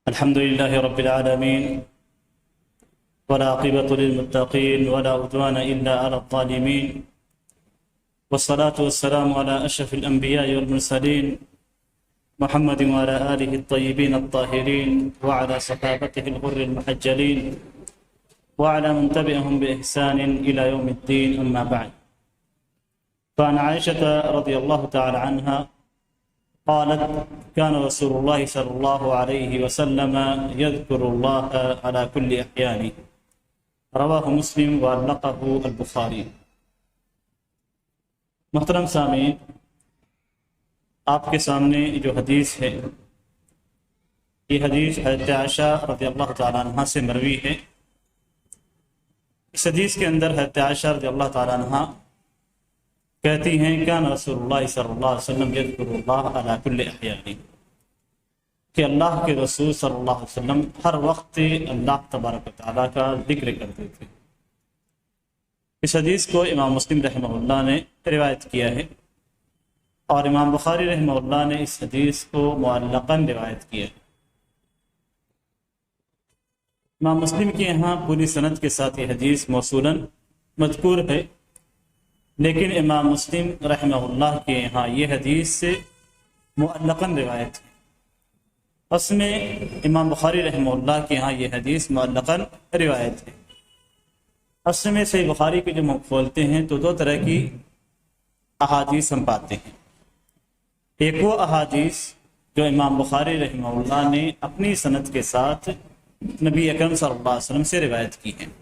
الحمد لله رب العالمين ولا عاقبة للمتقين ولا عدوان إلا على الظالمين والصلاة والسلام على أشرف الأنبياء والمرسلين محمد وعلى آله الطيبين الطاهرين وعلى صحابته الغر المحجلين وعلى من تبعهم بإحسان إلى يوم الدين. أما بعد، فعن عائشة رضي الله تعالى عنها قالت: كان رسول الله صلى الله عليه وسلم يذكر الله على كل أحيانه. رواه مسلم وعلقه البخاری. محترم سامعین، آپ کے سامنے جو حدیث ہے یہ حدیث حضرت عائشہ رضی اللہ تعالیٰ عنہ سے مروی ہے. اس حدیث کے اندر حضرت عائشہ رضی اللہ تعالیٰ عنہ کہتی ہیں کان رسول اللہ صلی اللہ علیہ وسلم یذکر اللہ علی کل احیانہ، کہ اللہ کے رسول صلی اللہ علیہ وسلم ہر وقت اللہ تبارک و تعالیٰ کا ذکر کرتے تھے. اس حدیث کو امام مسلم رحمہ اللہ نے روایت کیا ہے اور امام بخاری رحمہ اللہ نے اس حدیث کو معلقاً روایت کیا ہے. امام مسلم کے یہاں پوری سند کے ساتھ یہ حدیث موصولاً مذکور ہے، لیکن امام مسلم رحمہ اللہ کے یہاں یہ حدیث سے معلقاً روایت ہے. اس میں امام بخاری رحمہ اللہ کے یہاں یہ حدیث معلقاً روایت ہے. اصل میں صحیح بخاری کے جو کھولتے ہیں تو دو طرح کی احادیث ہم پاتے ہیں. ایک وہ احادیث جو امام بخاری رحمہ اللہ نے اپنی سند کے ساتھ نبی اکرم صلی اللہ علیہ وسلم سے روایت کی ہیں،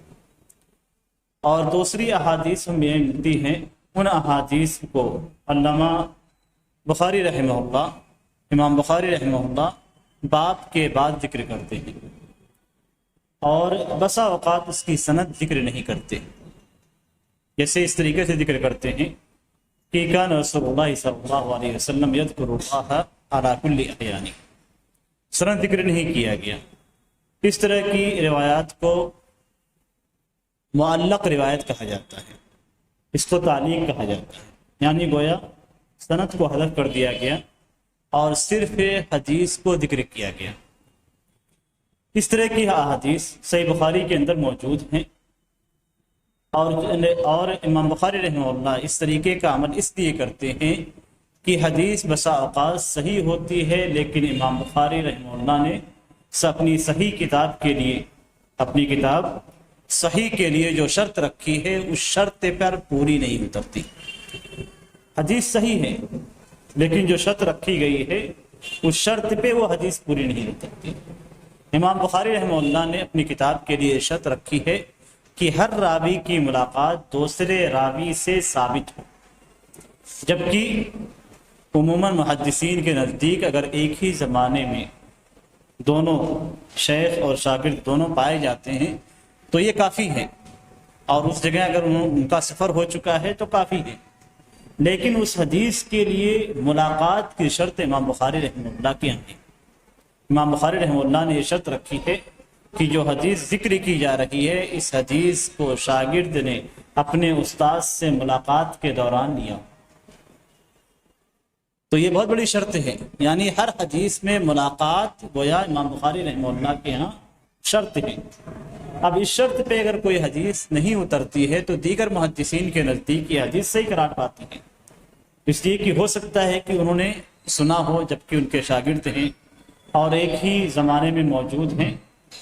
اور دوسری احادیث ہمیں ملتی ہیں ان احادیث کو علامہ بخاری رحمہ اللہ، امام بخاری رحمہ اللہ باب کے بعد ذکر کرتے ہیں اور بسا اوقات اس کی سند ذکر نہیں کرتے. جیسے اس طریقے سے ذکر کرتے ہیں کہ کان رسول اللہ صلی اللہ علیہ وسلم یذکر اللہ علی کل احیانہ، سند ذکر نہیں کیا گیا. اس طرح کی روایات کو معلق روایت کہا جاتا ہے، اس کو تعلیق کہا جاتا ہے، یعنی گویا سند کو حذف کر دیا گیا اور صرف حدیث کو ذکر کیا گیا. اس طرح کی احادیث صحیح بخاری کے اندر موجود ہیں اور امام بخاری رحمہ اللہ اس طریقے کا عمل اس لیے کرتے ہیں کہ حدیث بسا اوقات صحیح ہوتی ہے، لیکن امام بخاری رحمہ اللہ نے اپنی صحیح کتاب کے لیے، اپنی کتاب صحیح کے لیے جو شرط رکھی ہے اس شرط پر پوری نہیں اترتی. حدیث صحیح ہے لیکن جو شرط رکھی گئی ہے اس شرط پہ وہ حدیث پوری نہیں اترتی. امام بخاری رحمہ اللہ نے اپنی کتاب کے لیے شرط رکھی ہے کہ ہر راوی کی ملاقات دوسرے راوی سے ثابت ہو، جبکہ عموماً محدثین کے نزدیک اگر ایک ہی زمانے میں دونوں شیخ اور شاگرد دونوں پائے جاتے ہیں تو یہ کافی ہے، اور اس جگہ اگر ان کا سفر ہو چکا ہے تو کافی ہے. لیکن اس حدیث کے لیے ملاقات کی شرط امام بخاری رحمہ اللہ کی ہے. امام بخاری رحمہ اللہ نے یہ شرط رکھی ہے کہ جو حدیث ذکر کی جا رہی ہے اس حدیث کو شاگرد نے اپنے استاد سے ملاقات کے دوران لیا. تو یہ بہت بڑی شرط ہے، یعنی ہر حدیث میں ملاقات گویا امام بخاری رحمہ اللہ کے یہاں شرط ہے. اب اس شرط پہ اگر کوئی حدیث نہیں اترتی ہے تو دیگر محدثین کے نزدیک یہ حدیث صحیح قرار پاتی ہے، اس لیے کہ ہو سکتا ہے کہ انہوں نے سنا ہو جبکہ ان کے شاگرد ہیں اور ایک ہی زمانے میں موجود ہیں،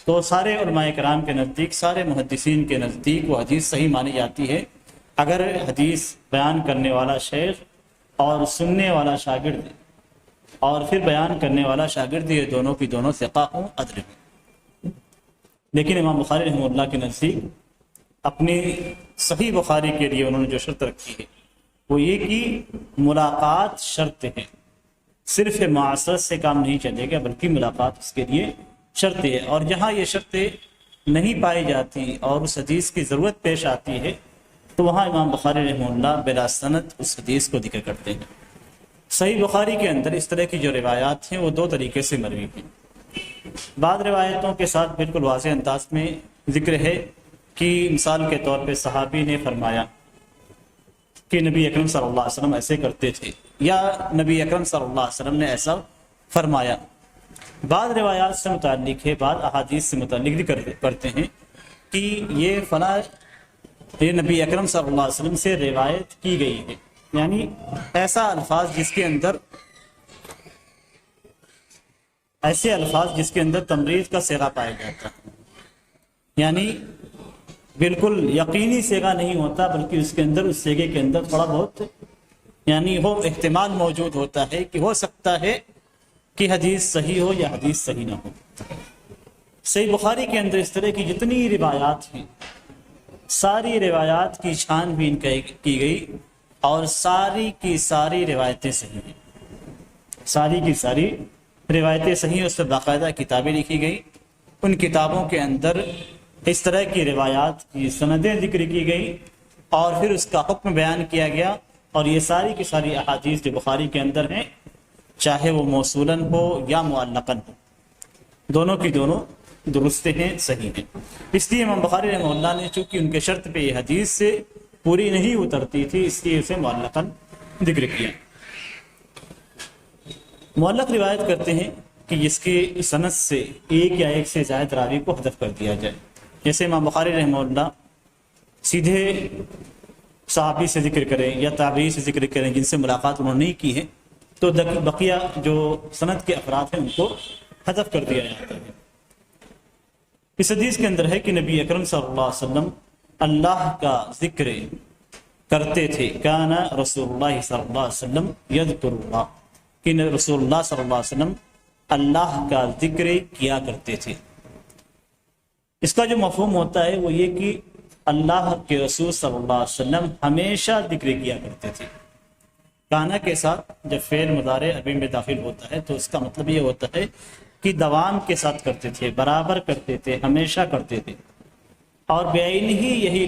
تو سارے علماء کرام کے نزدیک، سارے محدثین کے نزدیک وہ حدیث صحیح مانی جاتی ہے اگر حدیث بیان کرنے والا شیخ اور سننے والا شاگرد اور پھر بیان کرنے والا شاگرد یہ دونوں کی دونوں ثقہ ہوں، عدل ہوں. لیکن امام بخاری رحمہ اللہ کے نزدیک اپنی صحیح بخاری کے لیے انہوں نے جو شرط رکھی ہے وہ یہ کہ ملاقات شرط ہے، صرف معاصرت سے کام نہیں چلے گا بلکہ ملاقات اس کے لیے شرط ہے. اور جہاں یہ شرطیں نہیں پائی جاتی اور اس حدیث کی ضرورت پیش آتی ہے تو وہاں امام بخاری رحمہ اللہ بلا سند اس حدیث کو ذکر کرتے ہیں. صحیح بخاری کے اندر اس طرح کی جو روایات ہیں وہ دو طریقے سے مروی ہیں. بعض روایتوں کے ساتھ بالکل واضح انداز میں ذکر ہے کہ مثال کے طور پہ صحابی نے فرمایا کہ نبی اکرم صلی اللہ علیہ وسلم ایسے کرتے تھے، یا نبی اکرم صلی اللہ علیہ وسلم نے ایسا فرمایا. بعض روایات سے متعلق ہے، بعض احادیث سے متعلق ذکر کرتے ہیں کہ یہ فلاں یہ نبی اکرم صلی اللہ علیہ وسلم سے روایت کی گئی ہے، یعنی ایسا الفاظ جس کے اندر ایسے الفاظ جس کے اندر تمریض کا صیغہ پایا جاتا ہے، یعنی بالکل یقینی صیغہ نہیں ہوتا، بلکہ اس کے اندر اس صیغے کے اندر تھوڑا بہت یعنی وہ احتمال موجود ہوتا ہے کہ ہو سکتا ہے کہ حدیث صحیح ہو یا حدیث صحیح نہ ہو۔ صحیح بخاری کے اندر اس طرح کی جتنی روایات ہیں، ساری روایات کی چھان بین کی گئی اور ساری کی ساری روایتیں صحیح ہیں، ساری کی ساری روایتیں صحیح ہیں۔ اس پر باقاعدہ کتابیں لکھی گئی، ان کتابوں کے اندر اس طرح کی روایات کی سندیں ذکر کی گئی اور پھر اس کا حکم بیان کیا گیا، اور یہ ساری کی ساری احادیث جو بخاری کے اندر ہیں، چاہے وہ موصولاً ہو یا معلقاً ہو، دونوں کی دونوں درست ہیں، صحیح ہیں۔ اس لیے امام بخاری رحمہ اللہ نے چونکہ ان کے شرط پہ یہ حدیث سے پوری نہیں اترتی تھی، اس لیے اسے معلقاً ذکر کیا۔ معلق روایت کرتے ہیں کہ جس کے سند سے ایک یا ایک سے زائد راوی کو حذف کر دیا جائے، جیسے امام بخاری رحمہ اللہ سیدھے صحابی سے ذکر کریں یا تابعی سے ذکر کریں جن سے ملاقات انہوں نے نہیں کی ہے، تو بقیہ جو سند کے افراد ہیں ان کو حذف کر دیا جاتا ہے۔ اس حدیث کے اندر ہے کہ نبی اکرم صلی اللہ علیہ وسلم اللہ کا ذکر کرتے تھے، کان رسول اللہ صلی اللہ علیہ وسلم یذکر اللہ، کہ رسول اللہ صلی اللہ علیہ وسلم اللہ کا ذکر کیا کرتے تھے۔ اس کا جو مفہوم ہوتا ہے وہ یہ کہ اللہ کے رسول صلی اللہ علیہ وسلم ہمیشہ ذکر کیا کرتے تھے۔ کانا کے ساتھ جب فعل مضارع عربی میں داخل ہوتا ہے تو اس کا مطلب یہ ہوتا ہے کہ دوام کے ساتھ کرتے تھے، برابر کرتے تھے، ہمیشہ کرتے تھے۔ اور بعین ہی یہی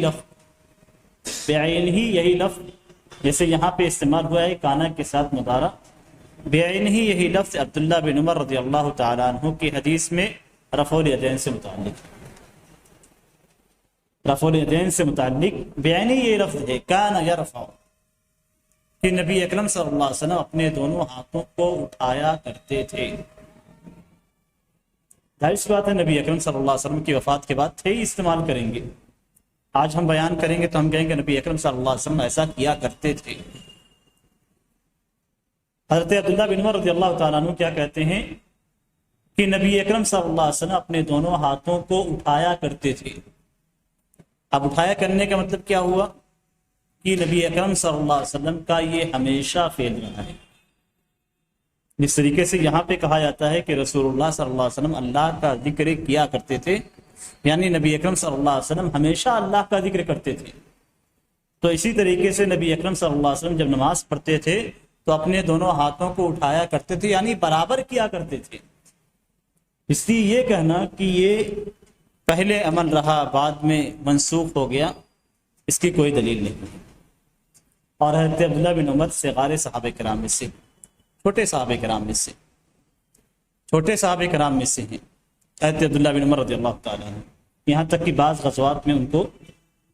لفظ جیسے یہاں پہ استعمال ہوا ہے کانا کے ساتھ مضارع، بعین ہی یہی لفظ عبداللہ بن عمر رضی اللہ تعالیٰ عنہ کی حدیث میں رفع الیدین سے متعلق ہے۔ رفع الیدین سے متعلق بیانی یہ لفظ ہے کان یرفع، کہ نبی اکرم صلی اللہ علیہ وسلم اپنے دونوں ہاتھوں کو اٹھایا کرتے تھے۔ ظاہر سی بات ہے نبی اکرم صلی اللہ علیہ وسلم کی وفات کے بعد تھے ہی استعمال کریں گے، آج ہم بیان کریں گے تو ہم کہیں گے نبی اکرم صلی اللہ علیہ وسلم ایسا کیا کرتے تھے۔ حضرت عبداللہ بن عمر رضی اللہ تعالیٰ عنہ کیا کہتے ہیں کہ نبی اکرم صلی اللہ علیہ وسلم اپنے دونوں ہاتھوں کو اٹھایا کرتے تھے۔ اب اٹھایا کرنے کا مطلب کیا ہوا کہ نبی اکرم صلی اللہ علیہ وسلم کا یہ ہمیشہ فعل رہا ہے۔ جس طریقے سے یہاں پہ کہا جاتا ہے کہ رسول اللہ صلی اللہ علیہ وسلم اللہ کا ذکر کیا کرتے تھے، یعنی نبی اکرم صلی اللہ علیہ وسلم ہمیشہ اللہ کا ذکر کرتے تھے۔ تو اسی طریقے سے نبی اکرم صلی اللہ علیہ وسلم جب نماز پڑھتے تھے تو اپنے دونوں ہاتھوں کو اٹھایا کرتے تھے، یعنی برابر کیا کرتے تھے۔ اس لیے یہ کہنا کہ یہ پہلے عمل رہا بعد میں منسوخ ہو گیا، اس کی کوئی دلیل نہیں۔ اور حضرت عبداللہ بن عمر صغار صحابہ کرام میں سے، چھوٹے صحابہ کرام میں سے ہیں حضرت عبداللہ بن عمر رضی اللہ تعالیٰ عنہ، یہاں تک کہ بعض غزوات میں ان کو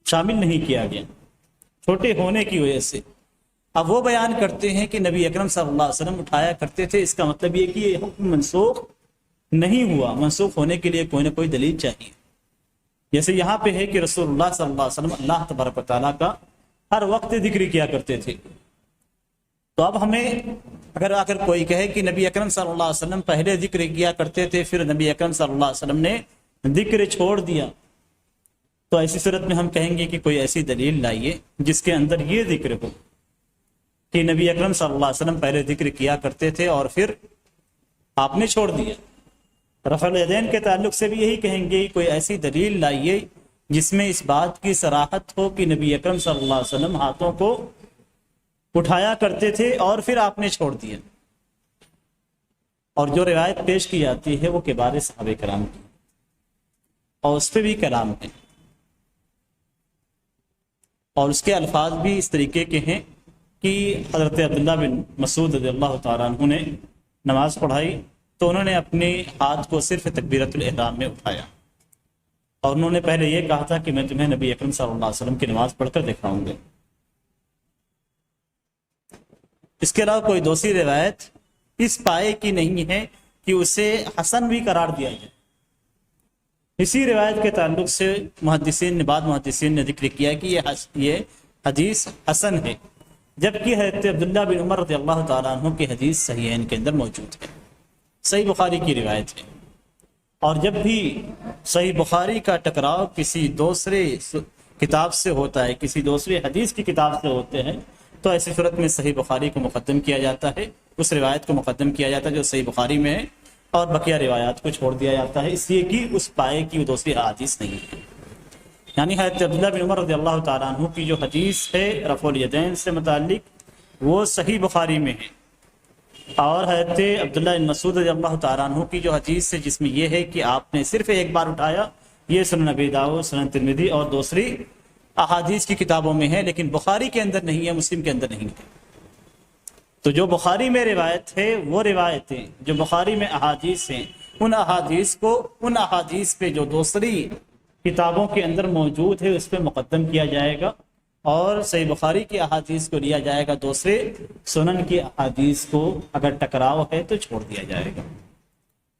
شامل نہیں کیا گیا چھوٹے ہونے کی وجہ سے۔ اب وہ بیان کرتے ہیں کہ نبی اکرم صلی اللہ علیہ وسلم اٹھایا کرتے تھے، اس کا مطلب یہ کہ یہ حکم منسوخ نہیں ہوا، منسوخ ہونے کے لیے کوئی نہ کوئی دلیل چاہیے۔ جیسے یہاں پہ ہے کہ رسول اللہ صلی اللہ علیہ وسلم اللہ تبارک و تعالیٰ کا ہر وقت ذکر کیا کرتے تھے، تو اب ہمیں اگر کوئی کہے کہ نبی اکرم صلی اللہ علیہ وسلم پہلے ذکر کیا کرتے تھے پھر نبی اکرم صلی اللہ علیہ وسلم نے ذکر چھوڑ دیا، تو ایسی صورت میں ہم کہیں گے کہ کوئی ایسی دلیل لائیے جس کے اندر یہ ذکر ہو کہ نبی اکرم صلی اللہ علیہ وسلم پہلے ذکر کیا کرتے تھے اور پھر آپ نے چھوڑ دیا۔ رفع الیدین کے تعلق سے بھی یہی کہیں گے کوئی ایسی دلیل لائیے جس میں اس بات کی صراحت ہو کہ نبی اکرم صلی اللہ علیہ وسلم ہاتھوں کو اٹھایا کرتے تھے اور پھر آپ نے چھوڑ دیا۔ اور جو روایت پیش کی جاتی ہے وہ کبار صحابہ کرام کی، اور اس پہ بھی کلام ہے، اور اس کے الفاظ بھی اس طریقے کے ہیں کہ حضرت عبداللہ بن مسعود رضی اللہ تعالیٰ عنہ نے نماز پڑھائی تو انہوں نے اپنے ہاتھ کو صرف تکبیرۃ الاحرام میں اٹھایا، اور انہوں نے پہلے یہ کہا تھا کہ میں تمہیں نبی اکرم صلی اللہ علیہ وسلم کی نماز پڑھ کر دکھاؤں گا۔ اس کے علاوہ کوئی دوسری روایت اس پائے کی نہیں ہے کہ کہ اسے حسن بھی قرار دیا جائے۔ اسی روایت کے تعلق سے بعض محدثین نے ذکر کیا کہ یہ حدیث حسن ہے، جبکہ حضرت عبداللہ بن عمر رضی اللہ تعالیٰ عنہ کی حدیث صحیحین کے اندر موجود ہے، صحیح بخاری کی روایت ہے۔ اور جب بھی صحیح بخاری کا ٹکراؤ کسی دوسرے کتاب سے ہوتا ہے، کسی دوسری حدیث کی کتاب سے ہوتے ہیں، تو ایسی صورت میں صحیح بخاری کو مقدم کیا جاتا ہے، اس روایت کو مقدم کیا جاتا ہے جو صحیح بخاری میں ہے، اور بقیہ روایات کو چھوڑ دیا جاتا ہے، اس لیے کہ اس پائے کی وہ دوسری حدیث نہیں ہے۔ یعنی حضرت عبداللہ بن عمر رضی اللہ تعالیٰ عنہ کی جو حدیث ہے رفع الیدین سے متعلق، وہ صحیح بخاری میں ہے، اور حضرت عبداللہ بن مسعود رضی اللہ تعالیٰ عنہ کی جو حدیث ہے جس میں یہ ہے کہ آپ نے صرف ایک بار اٹھایا، یہ سنن ابی داؤد، سنن ترمذی اور دوسری احادیث کی کتابوں میں ہے، لیکن بخاری کے اندر نہیں ہے، مسلم کے اندر نہیں ہے۔ تو جو بخاری میں روایت ہے، وہ روایتیں جو بخاری میں احادیث ہیں، ان احادیث پہ جو دوسری کتابوں کے اندر موجود ہے اس پہ مقدم کیا جائے گا، اور صحیح بخاری کی احادیث کو لیا جائے گا، دوسرے سنن کی احادیث کو اگر ٹکراؤ ہے تو چھوڑ دیا جائے گا۔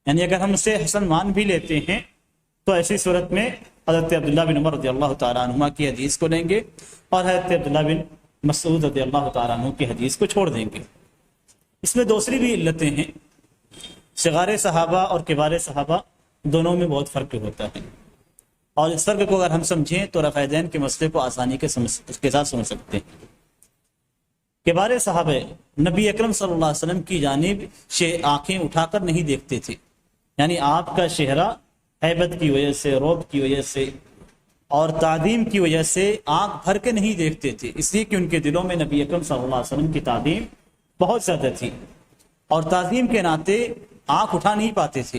یعنی اگر ہم اسے حسن مان بھی لیتے ہیں تو ایسی صورت میں حضرت عبداللہ بن عمر رضی اللہ تعالیٰ عنہ کی حدیث کو لیں گے، اور حضرت عبداللہ بن مسعود رضی اللہ تعالیٰ عنہ کی حدیث کو چھوڑ دیں گے۔ اس میں دوسری بھی علتیں ہیں، صغار صحابہ اور کبار صحابہ دونوں میں بہت فرق ہوتا ہے، اور اس فرق کو اگر ہم سمجھیں تو رفع یدین کے مسئلے کو آسانی کے ساتھ سمجھ سکتے ہیں۔ کبار صحابہ نبی اکرم صلی اللہ علیہ وسلم کی جانب آنکھیں اٹھا کر نہیں دیکھتے تھے، یعنی آپ کا چہرہ ہیبت کی وجہ سے، رعب کی وجہ سے اور تعظیم کی وجہ سے آنکھ بھر کے نہیں دیکھتے تھے، اس لیے کہ ان کے دلوں میں نبی اکرم صلی اللہ علیہ وسلم کی تعظیم بہت زیادہ تھی، اور تعظیم کے ناطے آنکھ اٹھا نہیں پاتے تھے۔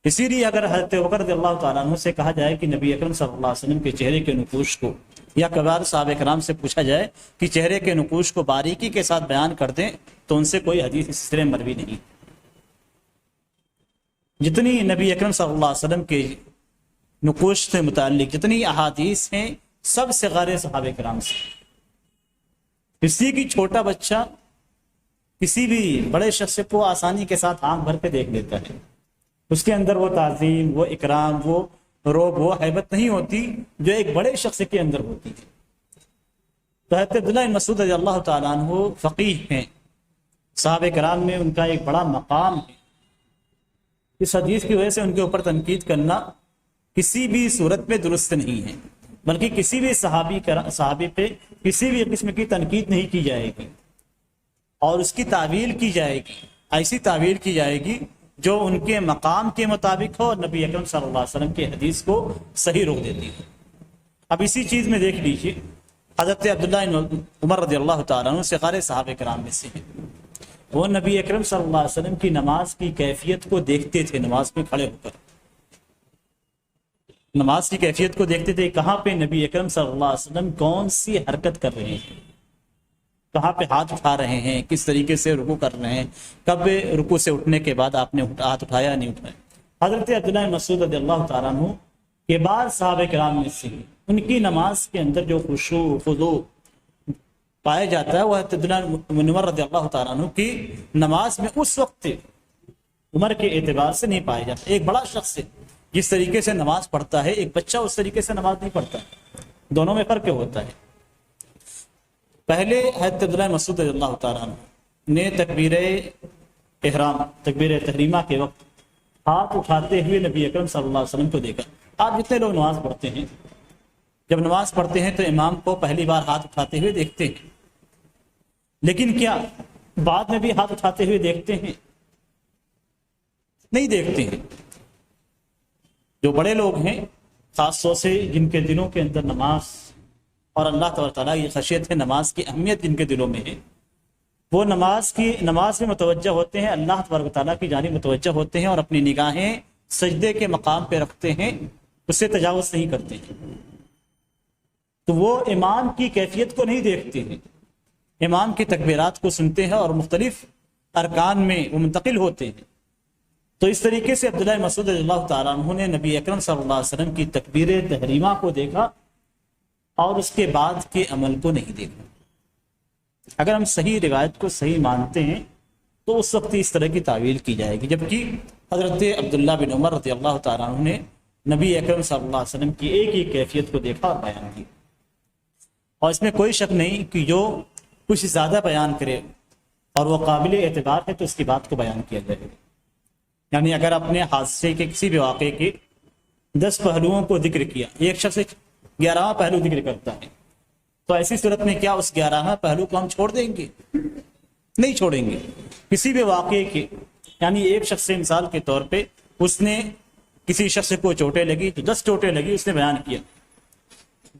اسی لیے اگر حضرت ابوبکر رضی اللہ تعالیٰ عنہ سے کہا جائے کہ نبی اکرم صلی اللہ علیہ وسلم کے چہرے کے نقوش کو، یا کبار صحابہ کرام سے پوچھا جائے کہ چہرے کے نقوش کو باریکی کے ساتھ بیان کر دیں، تو ان سے کوئی حدیث اس طرح مروی نہیں۔ جتنی نبی اکرم صلی اللہ علیہ وسلم کے نقوش سے متعلق جتنی احادیث ہیں، سب صغار صحابہ کرام سے، اس لیے کہ چھوٹا بچہ کسی بھی بڑے شخص کو آسانی کے ساتھ آنکھ بھر کے دیکھ لیتا ہے، اس کے اندر وہ تعظیم، وہ اکرام، وہ رعب، وہ ہیبت نہیں ہوتی جو ایک بڑے شخص کے اندر ہوتی ہے۔ تو حضرت عبداللہ بن مسعود رضی اللہ تعالیٰ عنہ فقیہ ہیں، صحابہ کرام میں ان کا ایک بڑا مقام ہے، اس حدیث کی وجہ سے ان کے اوپر تنقید کرنا کسی بھی صورت میں درست نہیں ہے، بلکہ کسی بھی صحابی پہ کسی بھی قسم کی تنقید نہیں کی جائے گی، اور اس کی تعویل کی جائے گی، ایسی تعویل کی جائے گی جو ان کے مقام کے مطابق ہو اور نبی اکرم صلی اللہ علیہ وسلم کے حدیث کو صحیح روک دیتی ہے۔ اب اسی چیز میں دیکھ لیجیے، حضرت عبداللہ بن عمر رضی اللہ تعالیٰ عنہ صغار صحابہ کرام میں سے ہیں، وہ نبی اکرم صلی اللہ علیہ وسلم کی نماز کی کیفیت کو دیکھتے تھے، نماز میں کھڑے ہو کر نماز کی کیفیت کو دیکھتے تھے، کہاں پہ نبی اکرم صلی اللہ علیہ وسلم کون سی حرکت کر رہے ہیں، کہاں پہ ہاتھ اٹھا رہے ہیں، کس طریقے سے رکوع کر رہے ہیں، کب رکوع سے اٹھنے کے بعد آپ نے ہاتھ اٹھایا نہیں اٹھایا۔ حضرت عبداللہ بن مسعود رضی اللہ تعالیٰ عنہ کے بعد صحابہ کرام میں سے ان کی نماز کے اندر جو خشوع خضوع پایا جاتا ہے، وہ حضرت عبداللہ بن عمر رضی اللہ تعالیٰ عنہ کی نماز میں اس وقت عمر کے اعتبار سے نہیں پایا جاتا۔ ایک بڑا شخص جس طریقے سے نماز پڑھتا ہے، ایک بچہ اس طریقے سے نماز نہیں پڑھتا، دونوں میں فرق ہوتا ہے۔ پہلے حضرت عبداللہ بن مسعود رضی اللہ تعالیٰ عنہ نے تکبیر احرام، تکبیر تحریمہ کے وقت ہاتھ اٹھاتے ہوئے نبی اکرم صلی اللہ علیہ وسلم کو دیکھا۔ آج جتنے لوگ نماز پڑھتے ہیں، جب نماز پڑھتے ہیں تو امام کو پہلی بار ہاتھ اٹھاتے ہوئے دیکھتے ہیں، لیکن کیا بعد میں بھی ہاتھ اٹھاتے ہوئے دیکھتے ہیں؟ نہیں دیکھتے ہیں۔ جو بڑے لوگ ہیں، خاص طور سے جن کے دلوں کے اندر نماز اور اللہ تبارک تعالیٰ کی خشیت ہے، نماز کی اہمیت جن کے دلوں میں ہے، وہ نماز میں متوجہ ہوتے ہیں، اللہ تبارک تعالیٰ کی جانب متوجہ ہوتے ہیں، اور اپنی نگاہیں سجدے کے مقام پہ رکھتے ہیں، اس سے تجاوز نہیں کرتے ہیں۔ تو وہ امام کی کیفیت کو نہیں دیکھتے ہیں، امام کی تکبیرات کو سنتے ہیں اور مختلف ارکان میں وہ منتقل ہوتے ہیں۔ تو اس طریقے سے عبداللہ بن مسعود رضی اللہ تعالیٰ عنہ نے نبی اکرم صلی اللہ علیہ وسلم کی تکبیر تحریمہ کو دیکھا اور اس کے بعد کے عمل کو نہیں دیکھا۔ اگر ہم صحیح روایت کو صحیح مانتے ہیں تو اس وقت اس طرح کی تعویل کی جائے گی. جبکہ حضرت عبداللہ بن عمر رضی اللہ تعالیٰ عنہ نے نبی اکرم صلی اللہ علیہ وسلم کی ایک ہی کیفیت کو دیکھا اور بیان کی. اور اس میں کوئی شک نہیں کہ جو کچھ زیادہ بیان کرے اور وہ قابل اعتبار ہے تو اس کی بات کو بیان کیا جائے گا. یعنی اگر اپنے حادثے کے کسی بھی واقعے کے 10 پہلوؤں کو ذکر کیا، ایک شخص 11واں پہلو ذکر کرتا ہے، تو ایسی صورت میں کیا اس 11واں پہلو کو ہم چھوڑ دیں گے؟ نہیں چھوڑیں گے. کسی بھی واقعے کے، یعنی ایک شخص سے مثال کے طور پہ اس نے کسی شخص کو چوٹیں لگی تو 10 چوٹیں لگی اس نے بیان کیا،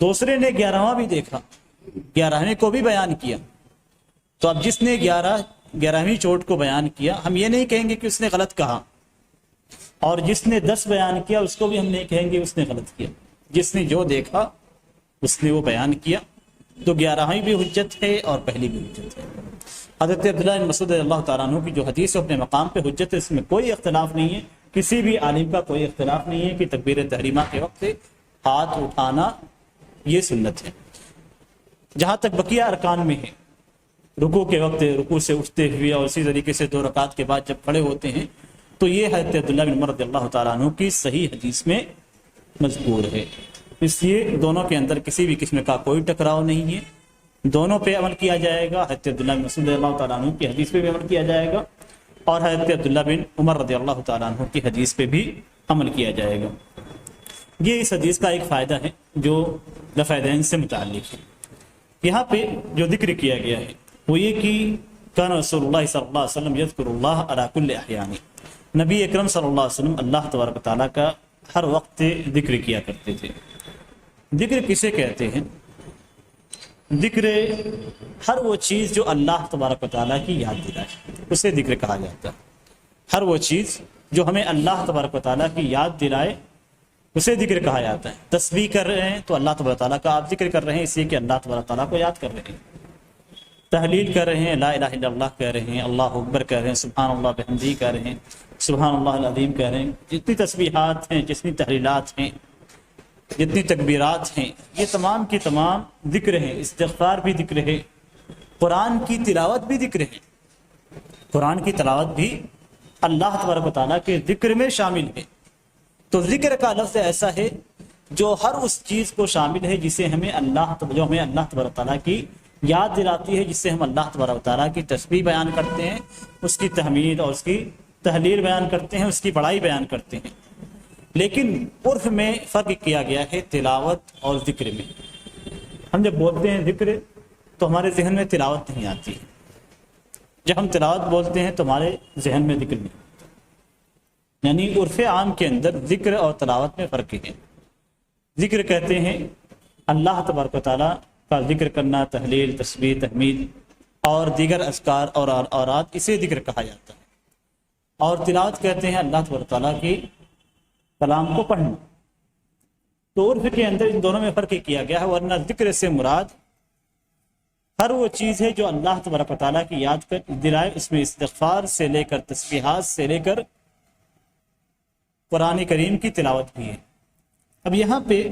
دوسرے نے 11واں بھی دیکھا، 11ویں کو بھی بیان کیا. تو اب جس نے 11ویں چوٹ کو بیان کیا ہم یہ نہیں کہیں گے کہ اس نے غلط کہا، اور جس نے 10 بیان کیا اس کو بھی ہم نہیں کہیں گے اس نے غلط کیا. جس نے جو دیکھا اس نے وہ بیان کیا، تو 11ویں بھی حجت ہے اور پہلی بھی حجت ہے. حضرت عبداللہ بن مسعود رضی اللہ تعالیٰ عنہ کی جو حدیث اپنے مقام پہ حجت ہے، اس میں کوئی اختلاف نہیں ہے، کسی بھی عالم کا کوئی اختلاف نہیں ہے کہ تکبیر تحریمہ کے وقت ہاتھ اٹھانا یہ سنت ہے. جہاں تک بقیہ ارکان میں ہے، رکوع کے وقت رکوع سے اٹھتے ہوئے اور اسی طریقے سے 2 رکعت کے بعد جب کھڑے ہوتے ہیں، تو یہ حضرت عبداللہ بن عمر رضی اللہ تعالیٰ عنہ کی صحیح حدیث میں مذکور ہے. اس لیے دونوں کے اندر کسی بھی قسم کا کوئی ٹکراؤ نہیں ہے، دونوں پہ عمل کیا جائے گا. حضرت عبداللہ بن مسعود رضی اللہ تعالیٰ عنہ کی حدیث پہ بھی عمل کیا جائے گا اور حضرت عبداللہ بن عمر رضی اللہ تعالیٰ عنہ کی حدیث پہ بھی عمل کیا جائے گا. یہ اس حدیث کا ایک فائدہ ہے جو رفع دین سے متعلق ہے. یہاں پہ جو ذکر کیا گیا ہے وہ یہ کہ کان رسول اللہ صلی اللہ علیہ وسلم یذکر اللہ علی کل احیان، نبی اکرم صلی اللہ علیہ وسلم اللہ تبارک و تعالیٰ کا ہر وقت ذکر کیا کرتے تھے. ذکر کسے کہتے ہیں؟ ذکر ہر وہ چیز جو اللہ تبارک و تعالیٰ کی یاد دلائے اسے ذکر کہا جاتا ہے. ہر وہ چیز جو ہمیں اللہ تبارک و تعالیٰ کی یاد دلائے اسے ذکر کہا جاتا ہے. تسبیح کر رہے ہیں تو اللہ تبارک و تعالیٰ کا آپ ذکر کر رہے ہیں، اس لیے کہ اللہ تبارک و تعالیٰ کو یاد کر رہے ہیں. تحلیل کر رہے ہیں، لا الہ الا اللہ کہہ رہے ہیں، اللہ اکبر کہہ رہے ہیں، سبحان اللہ بحمدہ کہہ رہے ہیں، سبحان اللہ العظیم کہہ رہے ہیں. جتنی تسبیحات ہیں، جتنی تحلیلات ہیں، جتنی تکبیرات ہیں، یہ تمام کی تمام ذکر ہیں. استغفار بھی ذکر ہے، قرآن کی تلاوت بھی ذکر ہے. قرآن کی تلاوت بھی اللہ تبارک و تعالیٰ کے ذکر میں شامل ہے. تو ذکر کا لفظ ایسا ہے جو ہر اس چیز کو شامل ہے جسے ہمیں اللہ تبارک و تعالیٰ کی یاد دلاتی ہے، جس سے ہم اللہ تبارک و تعالیٰ کی تسبیح بیان کرتے ہیں، اس کی تحمید اور اس کی تحلیل بیان کرتے ہیں، اس کی بڑائی بیان کرتے ہیں. لیکن عرف میں فرق کیا گیا ہے تلاوت اور ذکر میں. ہم جب بولتے ہیں ذکر تو ہمارے ذہن میں تلاوت نہیں آتی ہے، جب ہم تلاوت بولتے ہیں تو ہمارے ذہن میں ذکر نہیں آتا. یعنی عرف عام کے اندر ذکر اور تلاوت میں فرق ہے. ذکر کہتے ہیں اللہ تبارک و تعالیٰ کا ذکر کرنا، تحلیل، تسبیح، تحمید اور دیگر اذکار اور اوراد، اسے ذکر کہا جاتا ہے. اور تلاوت کہتے ہیں اللہ تبارک و تعالیٰ کی کلام کو پڑھنا. تو عرف کے اندر ان دونوں میں فرق کیا گیا ہے، ورنہ ذکر سے مراد ہر وہ چیز ہے جو اللہ تبارک و تعالیٰ کی یاد کر دلائے. اس میں استغفار سے لے کر تسبیحات سے لے کر قرآن کریم کی تلاوت بھی ہے. اب یہاں پہ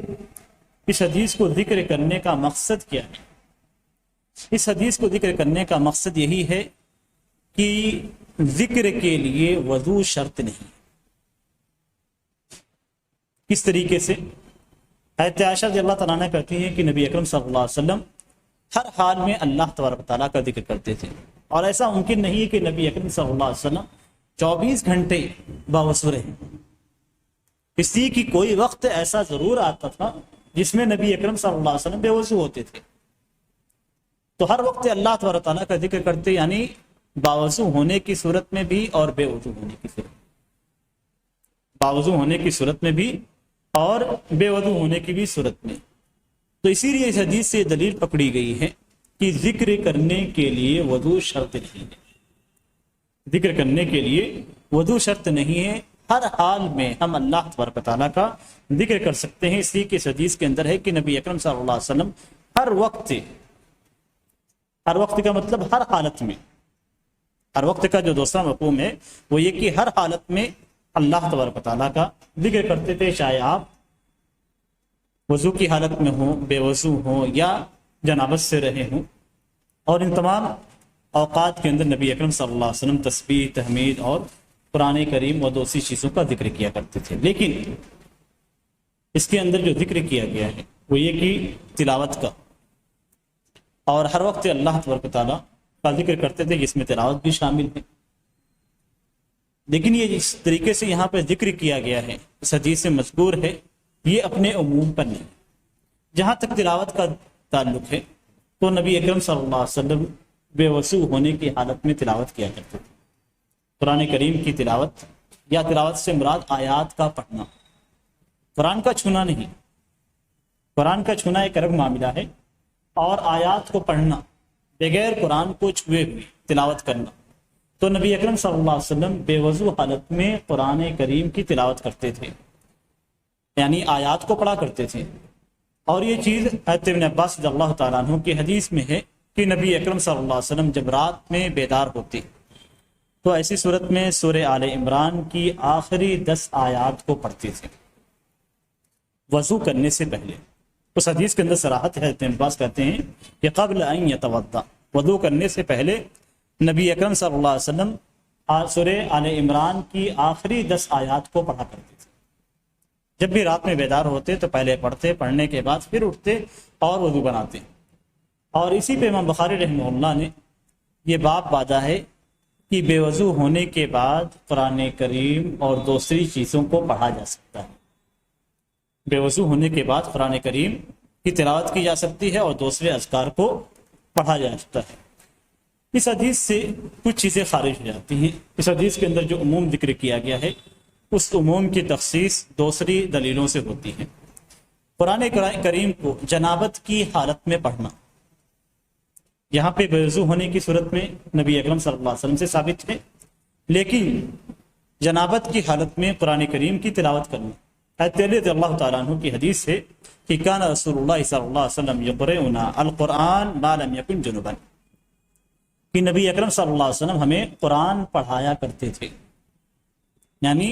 اس حدیث کو ذکر کرنے کا مقصد کیا ہے؟ اس حدیث کو ذکر کرنے کا مقصد یہی ہے کہ ذکر کے لیے وضو شرط نہیں. کس طریقے سے؟ حضرت عائشہ رضی اللہ تعالیٰ عنہ کہتی ہیں کہ نبی اکرم صلی اللہ علیہ وسلم ہر حال میں اللہ تبارک و تعالیٰ کا ذکر کرتے تھے، اور ایسا ممکن نہیں ہے کہ نبی اکرم صلی اللہ علیہ وسلم 24 گھنٹے باوضو رہیں. اس لیے کہ کوئی وقت ایسا ضرور آتا تھا جس میں نبی اکرم صلی اللہ علیہ وسلم بے وضو ہوتے تھے. تو ہر وقت اللہ تبارک و تعالیٰ کا ذکر کرتے، یعنی باوضو ہونے کی صورت میں بھی اور بے وضو ہونے کی صورت، باوضو ہونے کی صورت میں بھی اور بے وضو ہونے کی بھی صورت میں. تو اسی لیے اس حدیث سے دلیل پکڑی گئی ہے کہ ذکر کرنے کے لیے وضو شرط نہیں ہے. ذکر کرنے کے لیے وضو شرط نہیں ہے، ہر حال میں ہم اللہ تبارک و تعالیٰ کا ذکر کر سکتے ہیں. اس لیے کہ اس حدیث کے اندر ہے کہ نبی اکرم صلی اللہ علیہ وسلم ہر وقت کا مطلب ہر حالت میں، ہر وقت کا جو دوسرا مفہوم ہے وہ یہ کہ ہر حالت میں اللہ تبارک و تعالیٰ کا ذکر کرتے تھے، چاہے آپ وضو کی حالت میں ہوں، بے وضو ہوں یا جنابت سے رہے ہوں. اور ان تمام اوقات کے اندر نبی اکرم صلی اللہ علیہ وسلم تسبیح، تحمید اور قرآن کریم و دوسری چیزوں کا ذکر کیا کرتے تھے، لیکن اس کے اندر جو ذکر کیا گیا ہے وہ یہ کہ تلاوت کا، اور ہر وقت اللہ تبارک و تعالیٰ کا ذکر کرتے تھے جس میں تلاوت بھی شامل ہے، لیکن یہ جس طریقے سے یہاں پہ ذکر کیا گیا ہے اس حدیث سے مذکور ہے یہ اپنے عموم پر نہیں۔ جہاں تک تلاوت کا تعلق ہے تو نبی اکرم صلی اللہ علیہ وسلم بے وضو ہونے کی حالت میں تلاوت کیا کرتے تھے۔ قرآن کریم کی تلاوت یا تلاوت سے مراد آیات کا پڑھنا، قرآن کا چھونا نہیں۔ قرآن کا چھونا ایک الگ معاملہ ہے، اور آیات کو پڑھنا بغیر قرآن کو چھوئے ہوئے تلاوت کرنا، تو نبی اکرم صلی اللہ علیہ وسلم بے وضو حالت میں قرآن کریم کی تلاوت کرتے تھے، یعنی آیات کو پڑھا کرتے تھے۔ اور یہ چیز حضرت ابن عباس رضی اللہ تعالیٰ عنہ کی حدیث میں ہے کہ نبی اکرم صلی اللہ علیہ وسلم جب رات میں بیدار ہوتے تو ایسی صورت میں سورہ آل عمران کی آخری 10 آیات کو پڑھتے تھے وضو کرنے سے پہلے۔ اس حدیث کے اندر صراحت ہے، حضرت ابن عباس کہتے ہیں کہ قبل ان یتوضا، وضو کرنے سے پہلے نبی اکرم صلی اللہ علیہ وسلم سورہ آل عمران کی آخری 10 آیات کو پڑھا کرتے تھے۔ جب بھی رات میں بیدار ہوتے تو پہلے پڑھتے، پڑھنے کے بعد پھر اٹھتے اور وضو بناتے۔ اور اسی پہ امام بخاری رحمہ اللہ نے یہ باب باندھا ہے کہ بے وضو ہونے کے بعد قرآن کریم اور دوسری چیزوں کو پڑھا جا سکتا ہے۔ بے وضو ہونے کے بعد قرآن کریم کی تلاوت کی جا سکتی ہے اور دوسرے اذکار کو پڑھا جا سکتا ہے۔ اس حدیث سے کچھ چیزیں خارج ہو جاتی ہیں۔ اس حدیث کے اندر جو عموم ذکر کیا گیا ہے اس عموم کی تخصیص دوسری دلیلوں سے ہوتی ہے۔ قرآن کریم کو جنابت کی حالت میں پڑھنا، یہاں پہ بے وضو ہونے کی صورت میں نبی اکرم صلی اللہ علیہ وسلم سے ثابت ہے، لیکن جنابت کی حالت میں قرآن کریم کی تلاوت کرنا حضرت علی رضی اللہ تعالیٰ عنہ کی حدیث ہے کہ کان رسول اللہ صلی اللہ علیہ وسلم یقرؤنا القرآن ما لم یکن جنبا، کہ نبی اکرم صلی اللہ علیہ وسلم ہمیں قرآن پڑھایا کرتے تھے، یعنی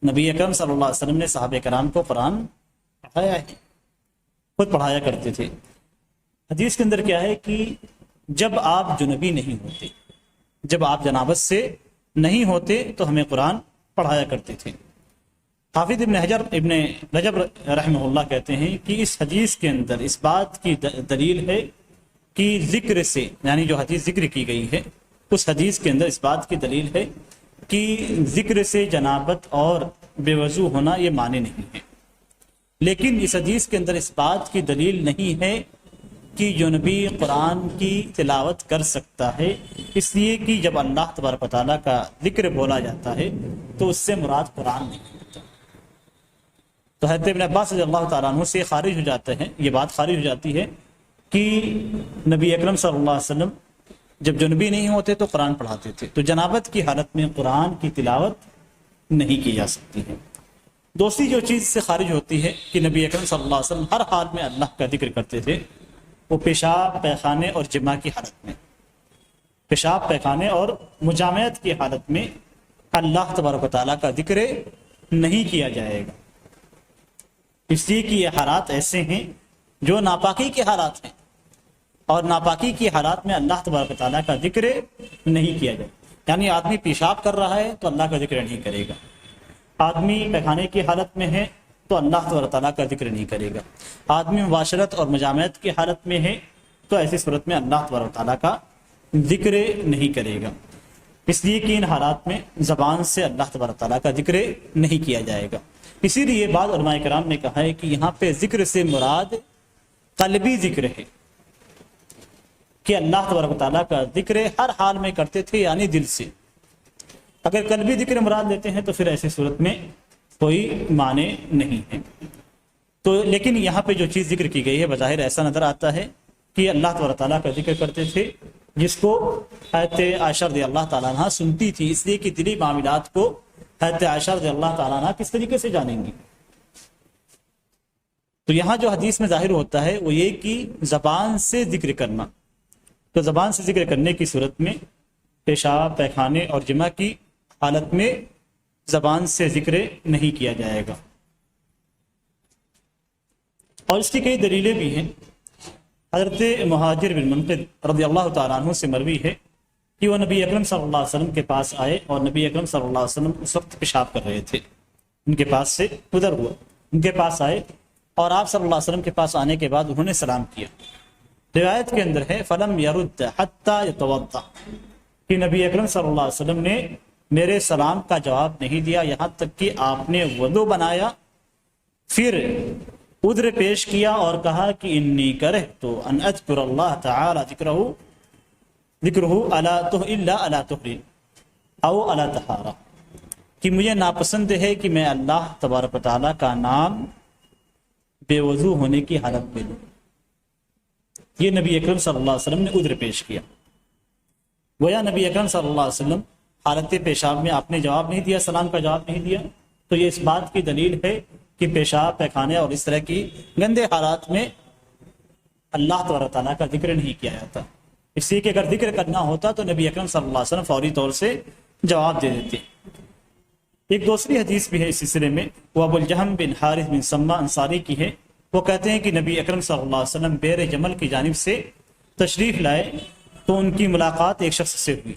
نبی اکرم صلی اللہ علیہ وسلم نے صحابہ کرام کو قرآن پڑھایا ہے، خود پڑھایا کرتے تھے۔ حدیث کے اندر کیا ہے کہ جب آپ جنبی نہیں ہوتے، جب آپ جنابت سے نہیں ہوتے تو ہمیں قرآن پڑھایا کرتے تھے۔ حافظ ابن رجب رحمہ اللہ کہتے ہیں کہ اس حدیث کے اندر اس بات کی دلیل ہے کہ ذکر سے، یعنی جو حدیث ذکر کی گئی ہے اس حدیث کے اندر اس بات کی دلیل ہے کہ ذکر سے جنابت اور بے وضو ہونا یہ معنی نہیں ہے، لیکن اس حدیث کے اندر اس بات کی دلیل نہیں ہے کہ جنبی قرآن کی تلاوت کر سکتا ہے، اس لیے کہ جب اللہ تبارک و تعالیٰ کا ذکر بولا جاتا ہے تو اس سے مراد قرآن نہیں ہوتا۔ تو حضرت ابن عباس رضی اللہ تعالیٰ عنہ سے خارج ہو جاتے ہیں، یہ بات خارج ہو جاتی ہے کہ نبی اکرم صلی اللہ علیہ وسلم جب جنبی نہیں ہوتے تو قرآن پڑھاتے تھے، تو جنابت کی حالت میں قرآن کی تلاوت نہیں کی جا سکتی ہے۔ دوسری جو چیز سے خارج ہوتی ہے کہ نبی اکرم صلی اللہ علیہ وسلم ہر حال میں اللہ کا ذکر کرتے تھے، وہ پیشاب، پیخانے اور جماع کی حالت میں، پیشاب، پیخانے اور مجامعت کی حالت میں اللہ تبارک و تعالیٰ کا ذکر نہیں کیا جائے گا، اس لیے کہ یہ حالات ایسے ہیں جو ناپاکی کے حالات ہیں، اور ناپاکی کی حالات میں اللہ تبارک و تعالیٰ کا ذکر نہیں کیا جائے، یعنی آدمی پیشاب کر رہا ہے تو اللہ کا ذکر نہیں کرے گا، آدمی پیخانے کی حالت میں ہے تو اللہ تبارک تعالیٰ کا ذکر نہیں کرے گا، آدمی مباشرت اور مجامعت کی حالت میں ہے تو ایسی صورت میں اللہ تبارک تعالیٰ کا ذکر نہیں کرے گا، اس لیے کہ ان حالات میں زبان سے اللہ تبارک تعالیٰ کا ذکر نہیں کیا جائے گا۔ اسی لیے بعض علماء کرام نے کہا ہے کہ یہاں پہ ذکر سے مراد قلبی ذکر ہے، کہ اللہ تبارک تعالیٰ کا ذکر ہر حال میں کرتے تھے، یعنی دل سے۔ اگر قلبی ذکر مراد لیتے ہیں تو پھر ایسی صورت میں کوئی معنی نہیں ہے۔ تو لیکن یہاں پہ جو چیز ذکر کی گئی ہے بظاہر ایسا نظر آتا ہے کہ اللہ تبارک تعالیٰ کا ذکر کرتے تھے، جس کو حضرت عائشہ رضی اللہ تعالیٰ عنہ سنتی تھی، اس لیے کہ دلی معاملات کو حضرت عائشہ رضی اللہ تعالیٰ عنہ کس طریقے سے جانیں گی۔ تو یہاں جو حدیث میں ظاہر ہوتا ہے وہ یہ کہ زبان سے ذکر کرنا، تو زبان سے ذکر کرنے کی صورت میں پیشاب، پیخانے اور جماع کی حالت میں زبان سے ذکر نہیں کیا جائے گا۔ اور اس کی کئی دلیلیں بھی ہیں۔ حضرت مہاجر بن منقذ رضی اللہ تعالیٰ عنہ سے مروی ہے کہ وہ نبی اکرم صلی اللہ علیہ وسلم کے پاس آئے اور نبی اکرم صلی اللہ علیہ وسلم اس وقت پیشاب کر رہے تھے، ان کے پاس سے گزر ہوا، ان کے پاس آئے اور آپ صلی اللہ علیہ وسلم کے پاس آنے کے بعد انہوں نے سلام کیا۔ روایت کے اندر ہے فلم یرد حتی یتوضا، کہ نبی اکرم صلی اللہ علیہ وسلم نے میرے سلام کا جواب نہیں دیا یہاں تک کہ آپ نے وضو بنایا، پھر عذر پیش کیا اور کہا کہ انی کرہت ان اذکر اللہ تعالی ذکرہ الا علی طہر او علی طہارہ، کہ مجھے ناپسند ہے کہ میں اللہ تبارک و تعالیٰ کا نام بے وضو ہونے کی حالت میں لوں۔ یہ نبی اکرم صلی اللہ علیہ وسلم نے عذر پیش کیا، گویا نبی اکرم صلی اللہ علیہ وسلم حالت پیشاب میں آپ نے جواب نہیں دیا، سلام کا جواب نہیں دیا، تو یہ اس بات کی دلیل ہے کہ پیشاب، پیخانے اور اس طرح کی گندے حالات میں اللہ تبارک تعالیٰ کا ذکر نہیں کیا جاتا۔ اس لیے کہ اگر ذکر کرنا ہوتا تو نبی اکرم صلی اللہ علیہ وسلم فوری طور سے جواب دے دیتے۔ ایک دوسری حدیث بھی ہے اس سلسلے میں، وہ ابو الجہم بن حارث بن سما انصاری کی ہے، وہ کہتے ہیں کہ نبی اکرم صلی اللہ علیہ وسلم بیر جمل کی جانب سے تشریف لائے تو ان کی ملاقات ایک شخص سے ہوئی،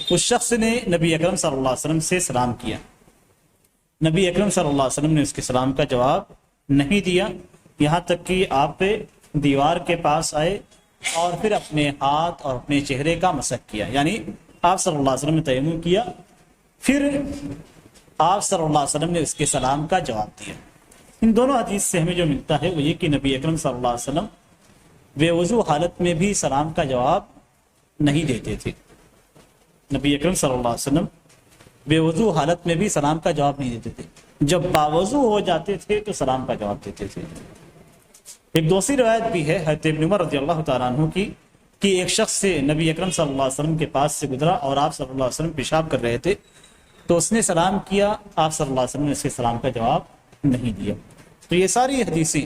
اس شخص نے نبی اکرم صلی اللہ علیہ وسلم سے سلام کیا، نبی اکرم صلی اللہ علیہ وسلم نے اس کے سلام کا جواب نہیں دیا، یہاں تک کہ آپ دیوار کے پاس آئے اور پھر اپنے ہاتھ اور اپنے چہرے کا مسح کیا، یعنی آپ صلی اللہ علیہ وسلم نے تیمم کیا، پھر آپ صلی اللہ علیہ وسلم نے اس کے سلام کا جواب دیا۔ ان دونوں حدیث سے ہمیں جو ملتا ہے وہ یہ کہ نبی اکرم صلی اللہ علیہ وسلم بے وضو حالت میں بھی سلام کا جواب نہیں دیتے تھے، نبی اکرم صلی اللہ علیہ وسلم بے وضو حالت میں بھی سلام کا جواب نہیں دیتے تھے، جب باوضو ہو جاتے تھے تو سلام کا جواب دیتے تھے۔ ایک دوسری روایت بھی ہے حضرت ابن عمر رضی اللہ تعالیٰ عنہ کی، کہ ایک شخص سے نبی اکرم صلی اللہ علیہ وسلم کے پاس سے گزرا اور آپ صلی اللہ علیہ وسلم پیشاب کر رہے تھے، تو اس نے سلام کیا، آپ صلی اللہ علیہ وسلم نے اس کے سلام کا جواب نہیں دیا۔ تو یہ ساری حدیثیں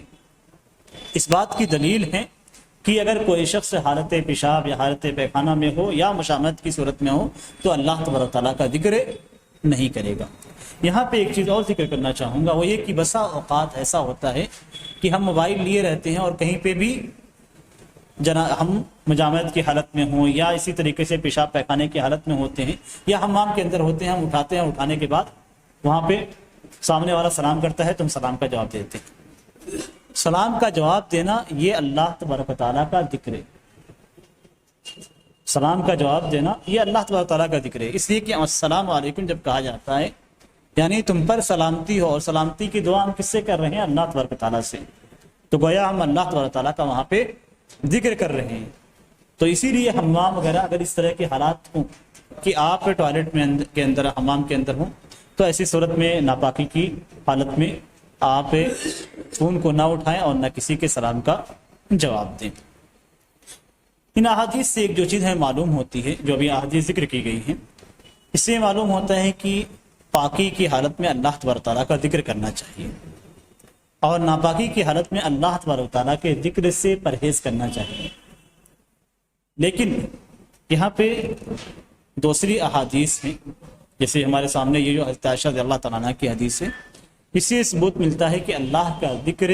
اس بات کی دلیل ہیں کہ اگر کوئی شخص حالت پیشاب یا حالت پیخانہ میں ہو یا مشامت کی صورت میں ہو تو اللہ تبارک تعالیٰ کا ذکر نہیں کرے گا۔ یہاں پہ ایک چیز اور ذکر کرنا چاہوں گا، وہ یہ کہ بسا اوقات ایسا ہوتا ہے کہ ہم موبائل لیے رہتے ہیں اور کہیں پہ بھی ہم مجامعت کی حالت میں ہوں یا اسی طریقے سے پیشاب پیخانے کی حالت میں ہوتے ہیں یا حمام کے اندر ہوتے ہیں، ہم اٹھاتے ہیں، اٹھانے کے بعد وہاں پہ سامنے والا سلام کرتا ہے تو ہم سلام کا جواب دیتے ہیں۔ سلام کا جواب دینا یہ اللہ تبارک و تعالیٰ کا ذکر ہے، سلام کا جواب دینا یہ اللہ تبارک و تعالیٰ کا ذکر ہے، اس لیے کہ السلام علیکم جب کہا جاتا ہے یعنی تم پر سلامتی ہو، اور سلامتی کی دعا ہم کس سے کر رہے ہیں؟ اللہ تبارک و تعالیٰ سے، تو گویا ہم اللہ تبارک و تعالیٰ کا وہاں پہ ذکر کر رہے ہیں۔ تو اسی لیے حمام وغیرہ اگر اس طرح کے حالات ہوں کہ آپ ٹوائلٹ میں کے اندر، حمام کے اندر ہوں، تو ایسی صورت میں ناپاکی کی حالت میں آپ فون کو نہ اٹھائیں اور نہ کسی کے سلام کا جواب دیں۔ ان احادیث سے ایک جو چیز ہے معلوم ہوتی ہے، جو ابھی احادیث ذکر کی گئی ہیں، اس سے معلوم ہوتا ہے کہ پاکی کی حالت میں اللہ تبارک تعالیٰ کا ذکر کرنا چاہیے اور ناپاکی کی حالت میں اللہ تبارک تعالیٰ کے ذکر سے پرہیز کرنا چاہیے۔ لیکن یہاں پہ دوسری احادیث ہیں، جیسے ہمارے سامنے یہ جو حضرت عائشہ رضی اللہ تعالیٰ عنہ کی حدیث ہے، اس سے ثبوت ملتا ہے کہ اللہ کا ذکر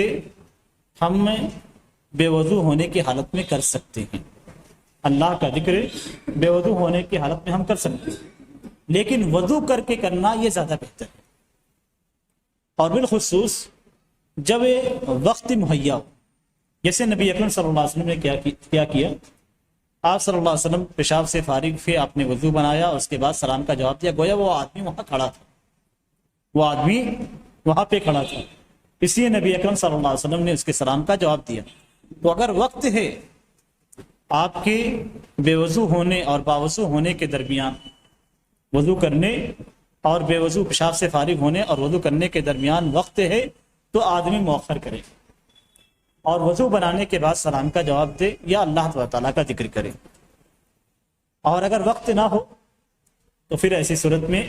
ہم بے وضو ہونے کی حالت میں کر سکتے ہیں، اللہ کا ذکر بے وضو ہونے کی حالت میں ہم کر سکتے ہیں، لیکن وضو کر کے کرنا یہ زیادہ بہتر ہے، اور بالخصوص جب وقت مہیا ہو، جیسے نبی اکرم صلی اللہ علیہ وسلم نے کیا کیا، آپ صلی اللہ علیہ وسلم پیشاب سے فارغ ہوئے، آپ نے وضو بنایا اور اس کے بعد سلام کا جواب دیا، گویا وہ آدمی وہاں کھڑا تھا، وہ آدمی وہاں پہ کھڑا تھا، اس لیے نبی اکرم صلی اللہ علیہ وسلم نے اس کے سلام کا جواب دیا۔ تو اگر وقت ہے آپ کے بے وضو ہونے اور باوضو ہونے کے درمیان، وضو کرنے اور بے وضو پیشاب سے فارغ ہونے اور وضو کرنے کے درمیان وقت ہے، تو آدمی مؤخر کرے اور وضو بنانے کے بعد سلام کا جواب دے یا اللہ تعالیٰ کا ذکر کرے، اور اگر وقت نہ ہو تو پھر ایسی صورت میں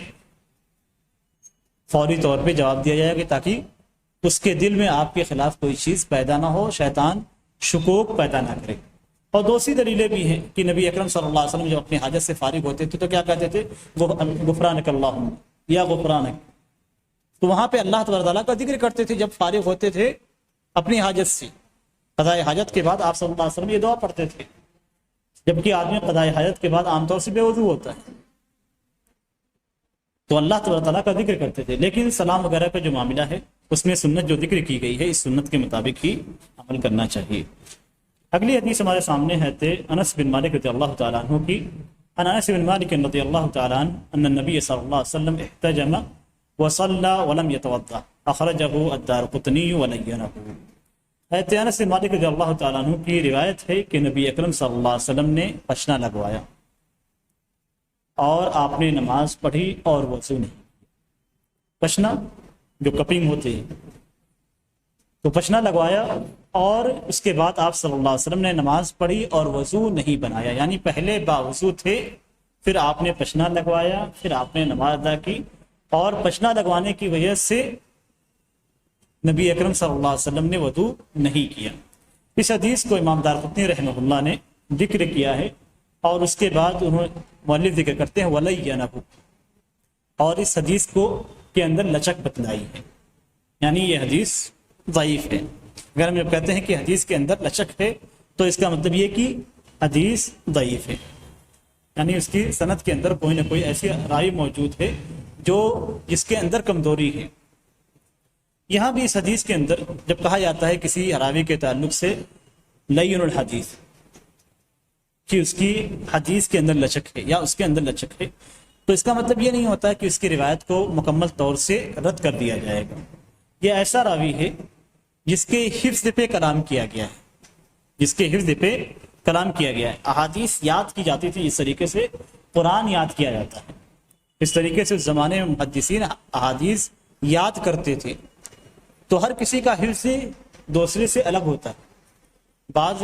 فوری طور پہ جواب دیا جائے گا تاکہ اس کے دل میں آپ کے خلاف کوئی چیز پیدا نہ ہو، شیطان شکوک پیدا نہ کرے۔ اور دوسری دلیلیں بھی ہیں کہ نبی اکرم صلی اللہ علیہ وسلم جب اپنی حاجت سے فارغ ہوتے تھے تو کیا کہتے تھے؟ غفرانک اللہم یا غفرانک، تو وہاں پہ اللہ تبارک تعالیٰ کا ذکر کرتے تھے جب فارغ ہوتے تھے اپنی حاجت سے۔ قضاء حاجت کے بعد آپ صلی اللہ علیہ وسلم یہ دعا پڑھتے تھے، جبکہ آدمی قضاء حاجت کے بعد عام طور سے بے وضو ہوتا ہے، تو اللہ تعالیٰ کا ذکر کرتے تھے، لیکن سلام وغیرہ کا جو معاملہ ہے اس میں سنت جو ذکر کی گئی ہے اس سنت کے مطابق ہی عمل کرنا چاہیے۔ اگلی حدیث ہمارے سامنے ہے انس بن مالک رضی اللہ تعالیٰ عنہ کی، عن انس بن مالک رضی اللہ تعالیٰ عنہ ان النبی صلی اللہ علیہ وسلم احتجم وصلى ولم يتوضا اخرجه الدارقطنی ولینہ۔ حضرت انس بن مالک رضی اللہ تعالیٰ عنہ کی روایت ہے کہ نبی اکرم صلی اللہ علیہ وسلم نے پشنا لگوایا اور آپ نے نماز پڑھی اور وضو نہیں۔ پشنا جو کپنگ ہوتی ہے، تو پشنا لگوایا اور اس کے بعد آپ صلی اللہ علیہ وسلم نے نماز پڑھی اور وضو نہیں بنایا، یعنی پہلے باوضو تھے، پھر آپ نے پشنا لگوایا، پھر آپ نے نماز ادا کی، اور پشنا لگوانے کی وجہ سے نبی اکرم صلی اللہ علیہ وسلم نے وضو نہیں کیا۔ اس حدیث کو امام دارقطنی رحمہ اللہ نے ذکر کیا ہے، اور اس کے بعد انہوں مؤلف ذکر کرتے ہیں وَلَيَّنَهُ، اور اس حدیث کو کے اندر لچک بتلائی ہے، یعنی یہ حدیث ضعیف ہے۔ اگر ہم جب کہتے ہیں کہ حدیث کے اندر لچک ہے تو اس کا مطلب یہ کہ حدیث ضعیف ہے، یعنی اس کی سند کے اندر کوئی نہ کوئی ایسی راوی موجود ہے جو جس کے اندر کمزوری ہے۔ یہاں بھی اس حدیث کے اندر جب کہا جاتا ہے کسی راوی کے تعلق سے لین الحدیث، کہ اس کی حدیث کے اندر لچک ہے یا اس کے اندر لچک ہے، تو اس کا مطلب یہ نہیں ہوتا کہ اس کی روایت کو مکمل طور سے رد کر دیا جائے گا۔ یہ ایسا راوی ہے جس کے حفظ پہ کلام کیا گیا ہے، جس کے حفظ پہ کلام کیا گیا ہے۔ احادیث یاد کی جاتی تھی، اس طریقے سے قرآن یاد کیا جاتا ہے، اس طریقے سے اس زمانے میں محدثین احادیث یاد کرتے تھے۔ تو ہر کسی کا حفظ دوسرے سے الگ ہوتا ہے، بعض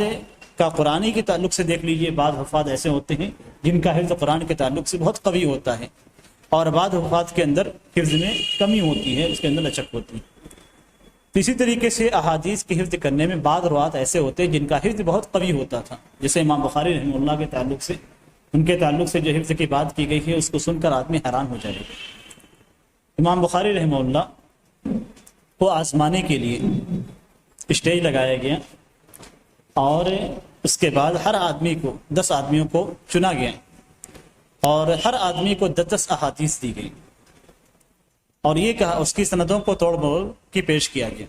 کا قرآن کے تعلق سے دیکھ لیجئے، بعض حفاظ ایسے ہوتے ہیں جن کا حفظ قرآن کے تعلق سے بہت قوی ہوتا ہے، اور بعض حفاظ کے اندر حفظ میں کمی ہوتی ہے، اس کے اندر لچک ہوتی ہے۔ اسی طریقے سے احادیث کے حفظ کرنے میں بعض روات ایسے ہوتے ہیں جن کا حفظ بہت قوی ہوتا تھا، جیسے امام بخاری رحمہ اللہ کے تعلق سے، ان کے تعلق سے جو حفظ کی بات کی گئی ہے اس کو سن کر آدمی حیران ہو جائے گا۔ امام بخاری رحمہ اللہ کو آزمانے کے لیے اسٹیج لگایا گیا، اور اس کے بعد ہر آدمی کو 10 آدمیوں کو چنا گیا، اور ہر آدمی کو 10 احادیث دی گئی، اور یہ کہا اس کی سندوں کو توڑ موڑ کی پیش کیا گیا۔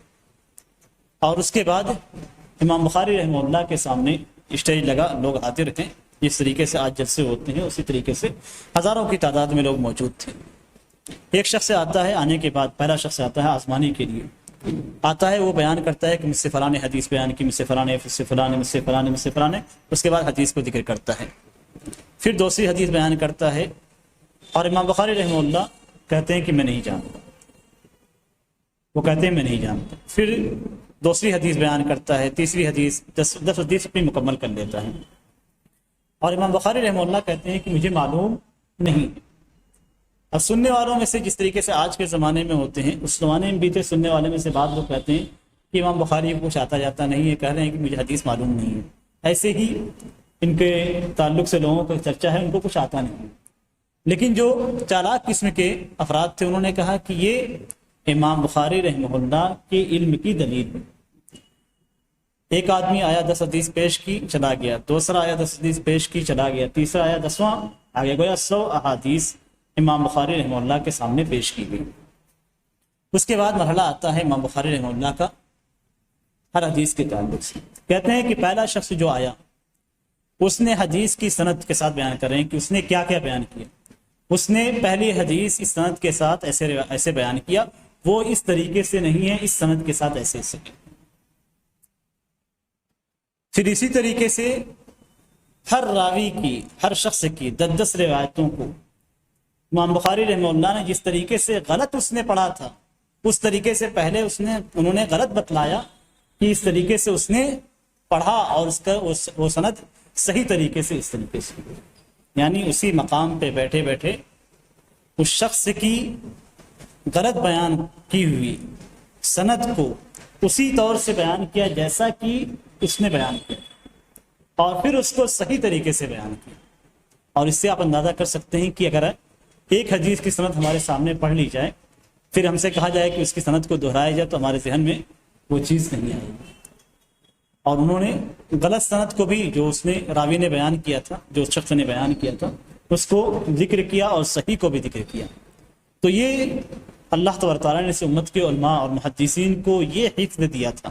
اور اس کے بعد امام بخاری رحمہ اللہ کے سامنے اسٹیج لگا، لوگ حاضر ہیں، جس طریقے سے آج جلسے ہوتے ہیں اسی طریقے سے ہزاروں کی تعداد میں لوگ موجود تھے۔ ایک شخص آتا ہے، آنے کے بعد پہلا شخص آتا ہے آزمانے کے لیے، آتا ہے، وہ بیان کرتا ہے کہ مجھ سے فلاں نے حدیث بیان کی، مجھ سے فلاں نے، مجھ سے فلاں نے، مجھ سے فلاں نے، مجھ سے فلاں نے، اس کے بعد حدیث کو ذکر کرتا ہے، پھر دوسری حدیث بیان کرتا ہے، اور امام بخاری رحمہ اللہ کہتے ہیں کہ میں نہیں جانتا، وہ کہتے ہیں میں نہیں جانتا، پھر دوسری حدیث بیان کرتا ہے، تیسری حدیث، 10 حدیث اپنی مکمل کر لیتا ہے، اور امام بخاری رحمہ اللہ کہتے ہیں کہ مجھے معلوم نہیں۔ اب سننے والوں میں سے جس طریقے سے آج کے زمانے میں ہوتے ہیں، اس زمانے میں بھی تھے سننے والے میں سے بعض لوگ کہتے ہیں کہ امام بخاری کو کچھ آتا جاتا نہیں ہے، کہہ رہے ہیں کہ مجھے حدیث معلوم نہیں ہے۔ ایسے ہی ان کے تعلق سے لوگوں کا چرچا ہے ان کو کچھ آتا نہیں ہے، لیکن جو چالاک قسم کے افراد تھے انہوں نے کہا کہ یہ امام بخاری رحمہ اللہ کے علم کی دلیل ہے۔ ایک آدمی آیا 10 حدیث پیش کی چلا گیا، دوسرا آیا 10 حدیث پیش کی چلا گیا، تیسرا آیا 10واں آگے گویا 100 احادیث امام بخاری رحمہ اللہ کے سامنے پیش کی گئی۔ اس کے بعد مرحلہ آتا ہے امام بخاری رحمہ اللہ کا ہر حدیث کے تعلق سے۔ کہتے ہیں کہ پہلا شخص جو آیا اس نے حدیث کی سند کے ساتھ بیان کریں کہ اس نے کیا کیا بیان کیا۔ اس نے پہلی حدیث اس سند کے ساتھ ایسے بیان کیا، وہ اس طریقے سے نہیں ہے، اس سند کے ساتھ ایسے ایسے۔ پھر اسی طریقے سے ہر راوی کی، ہر شخص کی 10 روایتوں کو امام بخاری رحمہ اللہ نے جس طریقے سے غلط اس نے پڑھا تھا، اس طریقے سے پہلے انہوں نے غلط بتلایا کہ اس طریقے سے اس نے پڑھا، اور اس کا وہ سند صحیح طریقے سے اس طریقے سے، یعنی اسی مقام پہ بیٹھے بیٹھے اس شخص کی غلط بیان کی ہوئی سند کو اسی طور سے بیان کیا جیسا کہ اس نے بیان کیا، اور پھر اس کو صحیح طریقے سے بیان کیا۔ اور اس سے آپ اندازہ کر سکتے ہیں کہ اگر ایک حدیث کی سند ہمارے سامنے پڑھ لی جائے، پھر ہم سے کہا جائے کہ اس کی سند کو دہرایا جائے، تو ہمارے ذہن میں وہ چیز نہیں آئے گی۔ اور انہوں نے غلط سند کو بھی جو اس نے راوی نے بیان کیا تھا، جو شخص نے بیان کیا تھا، اس کو ذکر کیا اور صحیح کو بھی ذکر کیا۔ تو یہ اللہ تبارک تعالیٰ نے اس امت کے علماء اور محدثین کو یہ حفظ دیا تھا،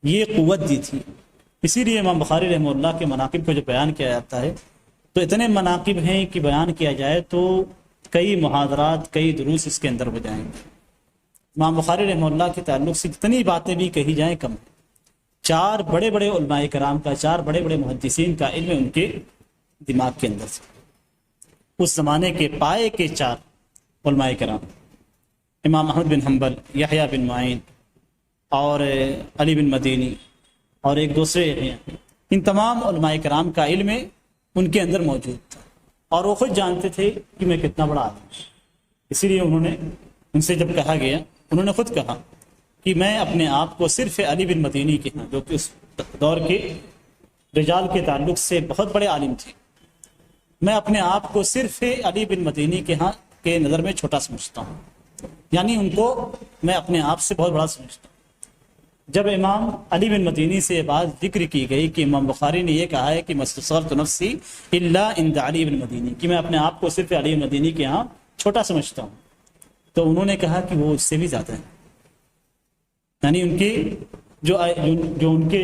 یہ قوت دی تھی۔ اسی لیے امام بخاری رحمہ اللہ کے مناقب کو جو بیان کیا جاتا ہے تو اتنے مناقب ہیں کہ بیان کیا جائے تو کئی محاضرات، کئی دروس اس کے اندر ہو جائیں گے۔ امام بخاری رحمہ اللہ کے تعلق سے جتنی باتیں بھی کہی جائیں کم ہیں۔ 4 بڑے بڑے علماء کرام کا، 4 بڑے بڑے محدثین کا علم ان کے دماغ کے اندر سے، اس زمانے کے پائے کے 4 علماء کرام، امام احمد بن حنبل، یحییٰ بن معین اور علی بن مدینی اور ایک دوسرے ہیں، ان تمام علماء کرام کا علم ان کے اندر موجود تھا، اور وہ خود جانتے تھے کہ میں کتنا بڑا آدمی ہوں۔ اسی لیے انہوں نے، ان سے جب کہا گیا، انہوں نے خود کہا کہ میں اپنے آپ کو صرف علی بن مدینی کے ہاں، جو کہ اس دور کے رجال کے تعلق سے بہت بڑے عالم تھے، میں اپنے آپ کو صرف علی بن مدینی کے ہاں کے نظر میں چھوٹا سمجھتا ہوں، یعنی ان کو میں اپنے آپ سے بہت بڑا سمجھتا ہوں۔ جب امام علی بن مدینی سے یہ بات ذکر کی گئی کہ امام بخاری نے یہ کہا ہے کہ مستصغرت نفسی الا عند علی بن مدینی، کہ میں اپنے آپ کو صرف علی بن مدینی کے ہاں چھوٹا سمجھتا ہوں، تو انہوں نے کہا کہ وہ اس سے بھی زیادہ ہے، یعنی ان کے جو ان کے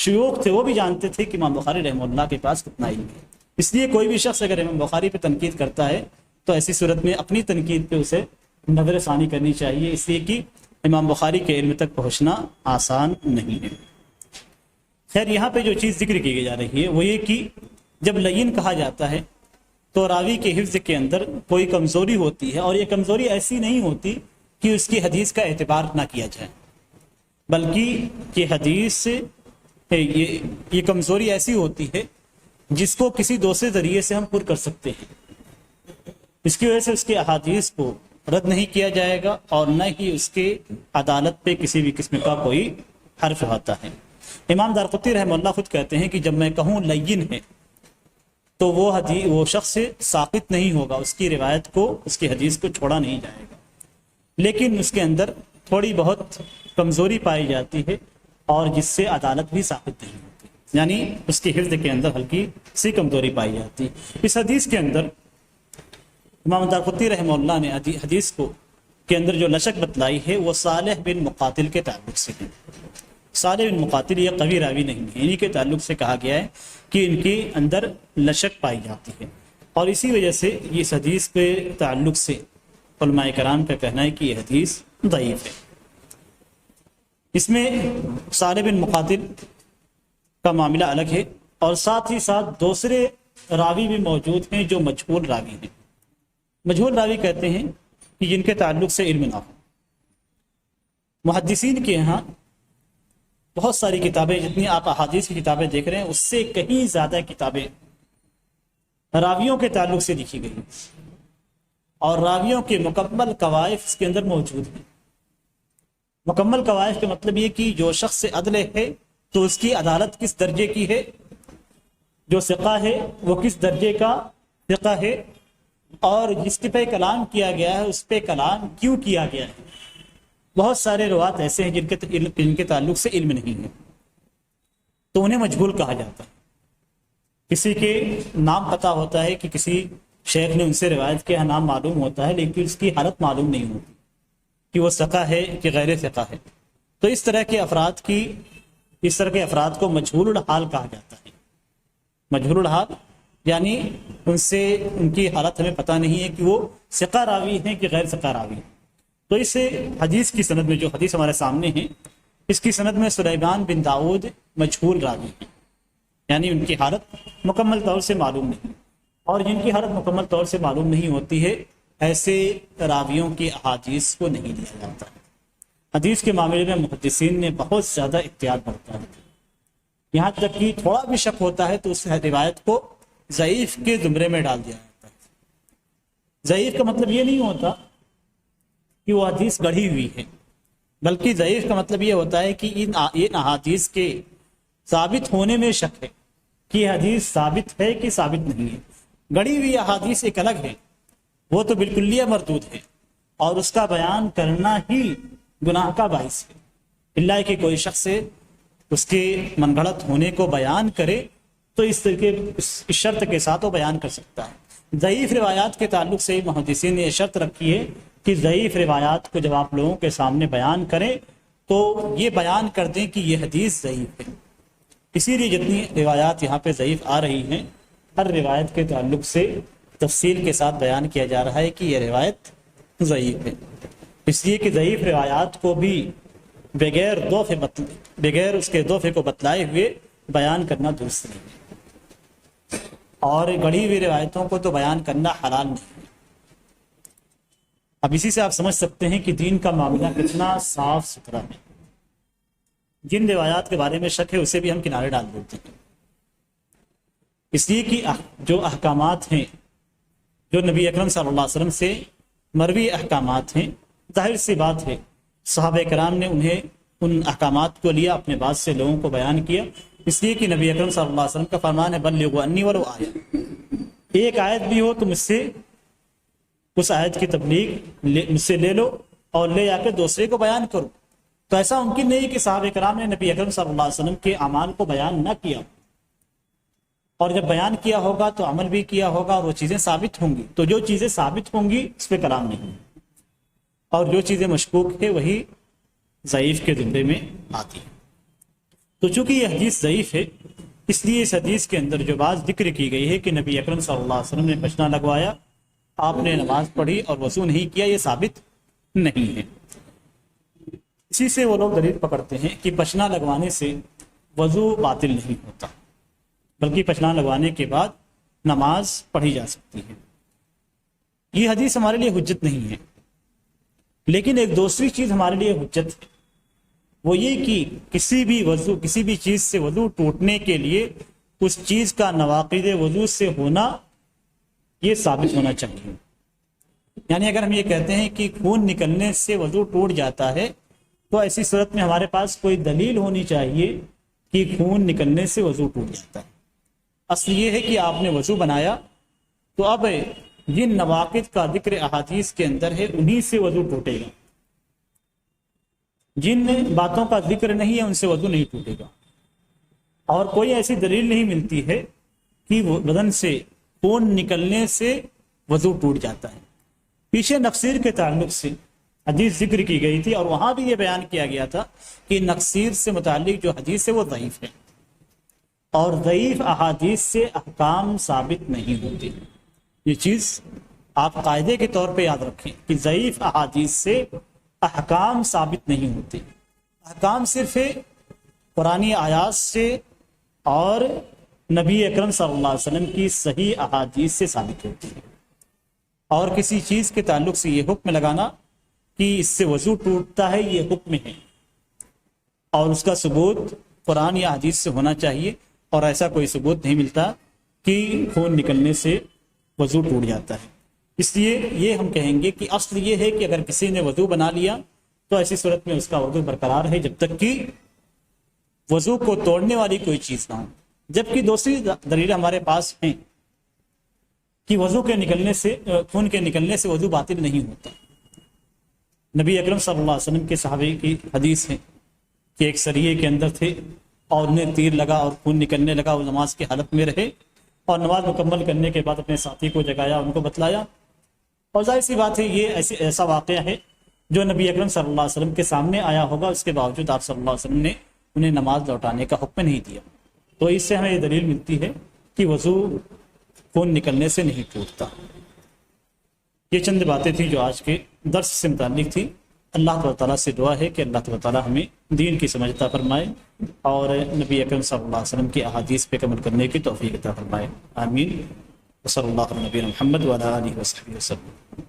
شیوخ تھے وہ بھی جانتے تھے کہ امام بخاری رحمہ اللہ کے پاس کتنا علم ہے۔ اس لیے کوئی بھی شخص اگر امام بخاری پہ تنقید کرتا ہے تو ایسی صورت میں اپنی تنقید پہ اسے نظر ثانی کرنی چاہیے، اس لیے کہ امام بخاری کے علم تک پہنچنا آسان نہیں ہے۔ خیر، یہاں پہ جو چیز ذکر کی جا رہی ہے وہ یہ کہ جب لین کہا جاتا ہے تو راوی کے حفظ کے اندر کوئی کمزوری ہوتی ہے، اور یہ کمزوری ایسی نہیں ہوتی کہ اس کی حدیث کا اعتبار نہ کیا جائے، بلکہ یہ حدیث یہ کمزوری ایسی ہوتی ہے جس کو کسی دوسرے ذریعے سے ہم پر کر سکتے ہیں، اس کی وجہ سے اس کے احادیث کو رد نہیں کیا جائے گا، اور نہ ہی اس کے عدالت پہ کسی بھی قسم کا کوئی حرف ہوتا ہے۔ امام دارقطنی رحمہ اللہ خود کہتے ہیں کہ جب میں کہوں لین ہے تو وہ شخص ساقط نہیں ہوگا، اس کی روایت کو، اس کی حدیث کو چھوڑا نہیں جائے گا، لیکن اس کے اندر تھوڑی بہت کمزوری پائی جاتی ہے، اور جس سے عدالت بھی ساقط نہیں ہوتی، یعنی اس کی حفظ کے اندر ہلکی سی کمزوری پائی جاتی۔ اس حدیث کے اندر امام دارقطنی رحمہ اللہ نے حدیث کو کے اندر جو لشک بتلائی ہے وہ صالح بن مقاتل کے تعلق سے ہے۔ صالح بن مقاتل یہ قوی راوی نہیں ہے، انہی کے تعلق سے کہا گیا ہے کہ ان کے اندر لشک پائی جاتی ہے، اور اسی وجہ سے اس حدیث کے تعلق سے علماء کرام کا کہنا ہے کہ یہ حدیث ضعیف ہے۔ اس میں صالح بن مقاتل کا معاملہ الگ ہے، اور ساتھ ہی ساتھ دوسرے راوی بھی موجود ہیں جو مجہول راوی ہیں۔ مجہول راوی کہتے ہیں کہ جن کے تعلق سے علم نہ ہو۔ محدثین کے یہاں بہت ساری کتابیں، جتنی آپ احادیث کی کتابیں دیکھ رہے ہیں اس سے کہیں زیادہ کتابیں راویوں کے تعلق سے لکھی گئی، اور راویوں کے مکمل قوائف اس کے اندر موجود ہیں۔ مکمل قوائف کے مطلب یہ کہ جو شخص عدل ہے تو اس کی عدالت کس درجے کی ہے، جو ثقہ ہے وہ کس درجے کا ثقہ ہے، اور جس پہ کلام کیا گیا ہے اس پہ کلام کیوں کیا گیا ہے۔ بہت سارے روات ایسے ہیں جن کے تعلق سے علم نہیں ہے، تو انہیں مجہول کہا جاتا ہے۔ کسی کے نام پتہ ہوتا ہے کہ کسی شیخ نے ان سے روایت کیا، نام معلوم ہوتا ہے، لیکن اس کی حالت معلوم نہیں ہوتی کہ وہ ثقہ ہے کہ غیر ثقہ ہے، تو اس طرح کے افراد کو مجہول الحال کہا جاتا ہے۔ مجہول الحال یعنی ان کی حالت ہمیں پتہ نہیں ہے کہ وہ ثقہ راوی ہیں کہ غیر ثقہ راوی ہیں۔ تو اس حدیث کی سند میں، جو حدیث ہمارے سامنے ہے، اس کی سند میں سلیمان بن داؤد مجہول راوی ہیں، یعنی ان کی حالت مکمل طور سے معلوم نہیں، اور جن کی حالت مکمل طور سے معلوم نہیں ہوتی ہے ایسے راویوں کی احادیث کو نہیں لیا جاتا۔ حدیث کے معاملے میں محدثین نے بہت زیادہ احتیاط برتا ہے، یہاں تک کہ تھوڑا بھی شک ہوتا ہے تو اس روایت کو ضعیف کے زمرے میں ڈال دیا جاتا ہے۔ ضعیف کا مطلب یہ نہیں ہوتا کہ وہ حدیث گڑھی ہوئی ہے، بلکہ ضعیف کا مطلب یہ ہوتا ہے کہ ان احادیث کے ثابت ہونے میں شک ہے کہ یہ حدیث ثابت ہے کہ ثابت نہیں ہے۔ گڑھی ہوئی احادیث ایک الگ ہے، وہ تو بالکلیہ مردود ہے، اور اس کا بیان کرنا ہی گناہ کا باعث ہے، اللہ کہ کوئی شخص اس کے من گھڑت ہونے کو بیان کرے تو اس طریقے اس شرط کے ساتھ وہ بیان کر سکتا ہے۔ ضعیف روایات کے تعلق سے محدثین نے یہ شرط رکھی ہے کہ ضعیف روایات کو جب آپ لوگوں کے سامنے بیان کریں تو یہ بیان کر دیں کہ یہ حدیث ضعیف ہے۔ اسی لیے جتنی روایات یہاں پہ ضعیف آ رہی ہیں، ہر روایت کے تعلق سے تفصیل کے ساتھ بیان کیا جا رہا ہے کہ یہ روایت ضعیف ہے، اس لیے کہ ضعیف روایات کو بھی بغیر اس کے ضعف کو بتلائے ہوئے بیان کرنا درست نہیں ہے، اور گڑھی ہوئی روایتوں کو تو بیان کرنا حلال نہیں ہے۔ اب اسی سے آپ سمجھ سکتے ہیں کہ دین کا معاملہ کتنا صاف ستھرا ہے۔ جن روایات کے بارے میں شک ہے اسے بھی ہم کنارے ڈال دیتے ہیں، اس لیے کہ جو احکامات ہیں، جو نبی اکرم صلی اللہ علیہ وسلم سے مروی احکامات ہیں، ظاہر سی بات ہے صحابہ کرام نے ان احکامات کو لیا، اپنے بعد سے لوگوں کو بیان کیا، اس لیے کہ نبی اکرم صلی اللہ علیہ وسلم کا فرمان ہے بلغوا انی ولو آیہ، ایک آیت بھی ہو تو مجھ سے اس آیت کی تبلیغ مجھ سے لے لو اور لے جا کے دوسرے کو بیان کرو۔ تو ایسا ممکن نہیں کہ صحابہ کرام نے نبی اکرم صلی اللہ علیہ وسلم کے اعمال کو بیان نہ کیا، اور جب بیان کیا ہوگا تو عمل بھی کیا ہوگا اور وہ چیزیں ثابت ہوں گی، تو جو چیزیں ثابت ہوں گی اس پہ کلام نہیں، اور جو چیزیں مشکوک ہے وہی ضعیف کے زمرے میں آتی ہے۔ تو چونکہ یہ حدیث ضعیف ہے، اس لیے اس حدیث کے اندر جو بات ذکر کی گئی ہے کہ نبی اکرم صلی اللہ علیہ وسلم نے پچنا لگوایا، آپ نے نماز پڑھی اور وضو نہیں کیا، یہ ثابت نہیں ہے۔ اسی سے وہ لوگ دلیل پکڑتے ہیں کہ پچنا لگوانے سے وضو باطل نہیں ہوتا، بلکہ پچنا لگوانے کے بعد نماز پڑھی جا سکتی ہے۔ یہ حدیث ہمارے لیے حجت نہیں ہے، لیکن ایک دوسری چیز ہمارے لیے حجت ہے، وہ یہ کہ کسی بھی چیز سے وضو ٹوٹنے کے لیے اس چیز کا نواقض وضو سے ہونا یہ ثابت ہونا چاہیے۔ یعنی اگر ہم یہ کہتے ہیں کہ خون نکلنے سے وضو ٹوٹ جاتا ہے تو ایسی صورت میں ہمارے پاس کوئی دلیل ہونی چاہیے کہ خون نکلنے سے وضو ٹوٹ جاتا ہے۔ اصل یہ ہے کہ آپ نے وضو بنایا تو اب جن نواقض کا ذکر احادیث کے اندر ہے انہی سے وضو ٹوٹے گا، جن باتوں کا ذکر نہیں ہے ان سے وضو نہیں ٹوٹے گا، اور کوئی ایسی دلیل نہیں ملتی ہے کہ بدن سے خون نکلنے سے وضو ٹوٹ جاتا ہے۔ پیچھے نقصیر کے تعلق سے حدیث ذکر کی گئی تھی اور وہاں بھی یہ بیان کیا گیا تھا کہ نقصیر سے متعلق جو حدیث ہے وہ ضعیف ہے، اور ضعیف احادیث سے احکام ثابت نہیں ہوتے۔ یہ چیز آپ قاعدے کے طور پہ یاد رکھیں کہ ضعیف احادیث سے احکام ثابت نہیں ہوتے، احکام صرف قرآنی آیات سے اور نبی اکرم صلی اللہ علیہ وسلم کی صحیح احادیث سے ثابت ہوتی ہے، اور کسی چیز کے تعلق سے یہ حکم لگانا کہ اس سے وضو ٹوٹتا ہے یہ حکم ہے، اور اس کا ثبوت قرآن یا حدیث سے ہونا چاہیے، اور ایسا کوئی ثبوت نہیں ملتا کہ خون نکلنے سے وضو ٹوٹ جاتا ہے۔ اس لیے یہ ہم کہیں گے کہ اصل یہ ہے کہ اگر کسی نے وضو بنا لیا تو ایسی صورت میں اس کا وضو برقرار ہے جب تک کہ وضو کو توڑنے والی کوئی چیز نہ ہو۔ جبکہ دوسری دلیل ہمارے پاس ہیں کہ وضو کے نکلنے سے، خون کے نکلنے سے وضو باطل نہیں ہوتا۔ نبی اکرم صلی اللہ علیہ وسلم کے صحابی کی حدیث ہے کہ ایک سریے کے اندر تھے اور انہیں تیر لگا اور خون نکلنے لگا، وہ نماز کی حالت میں رہے اور نماز مکمل کرنے کے بعد اپنے ساتھی کو جگایا، ان کو بتلایا، اور ظاہر سی بات ہے یہ ایسا واقعہ ہے جو نبی اکرم صلی اللہ علیہ وسلم کے سامنے آیا ہوگا، اس کے باوجود آپ صلی اللہ علیہ وسلم نے انہیں نماز لوٹانے کا حکم نہیں دیا۔ تو اس سے ہمیں یہ دلیل ملتی ہے کہ وضو خون نکلنے سے نہیں ٹوٹتا۔ یہ چند باتیں تھیں جو آج کے درس سے متعلق تھی۔ اللہ تعالیٰ سے دعا ہے کہ اللہ تعالیٰ ہمیں دین کی سمجھ عطا فرمائے اور نبی اکرم صلی اللہ علیہ وسلم کی احادیث پہ عمل کرنے کی توفیق عطا فرمائے، آمین۔ وصلی اللہ علیہ نبی محمد وعلی آلہ وصحبہ وسلم۔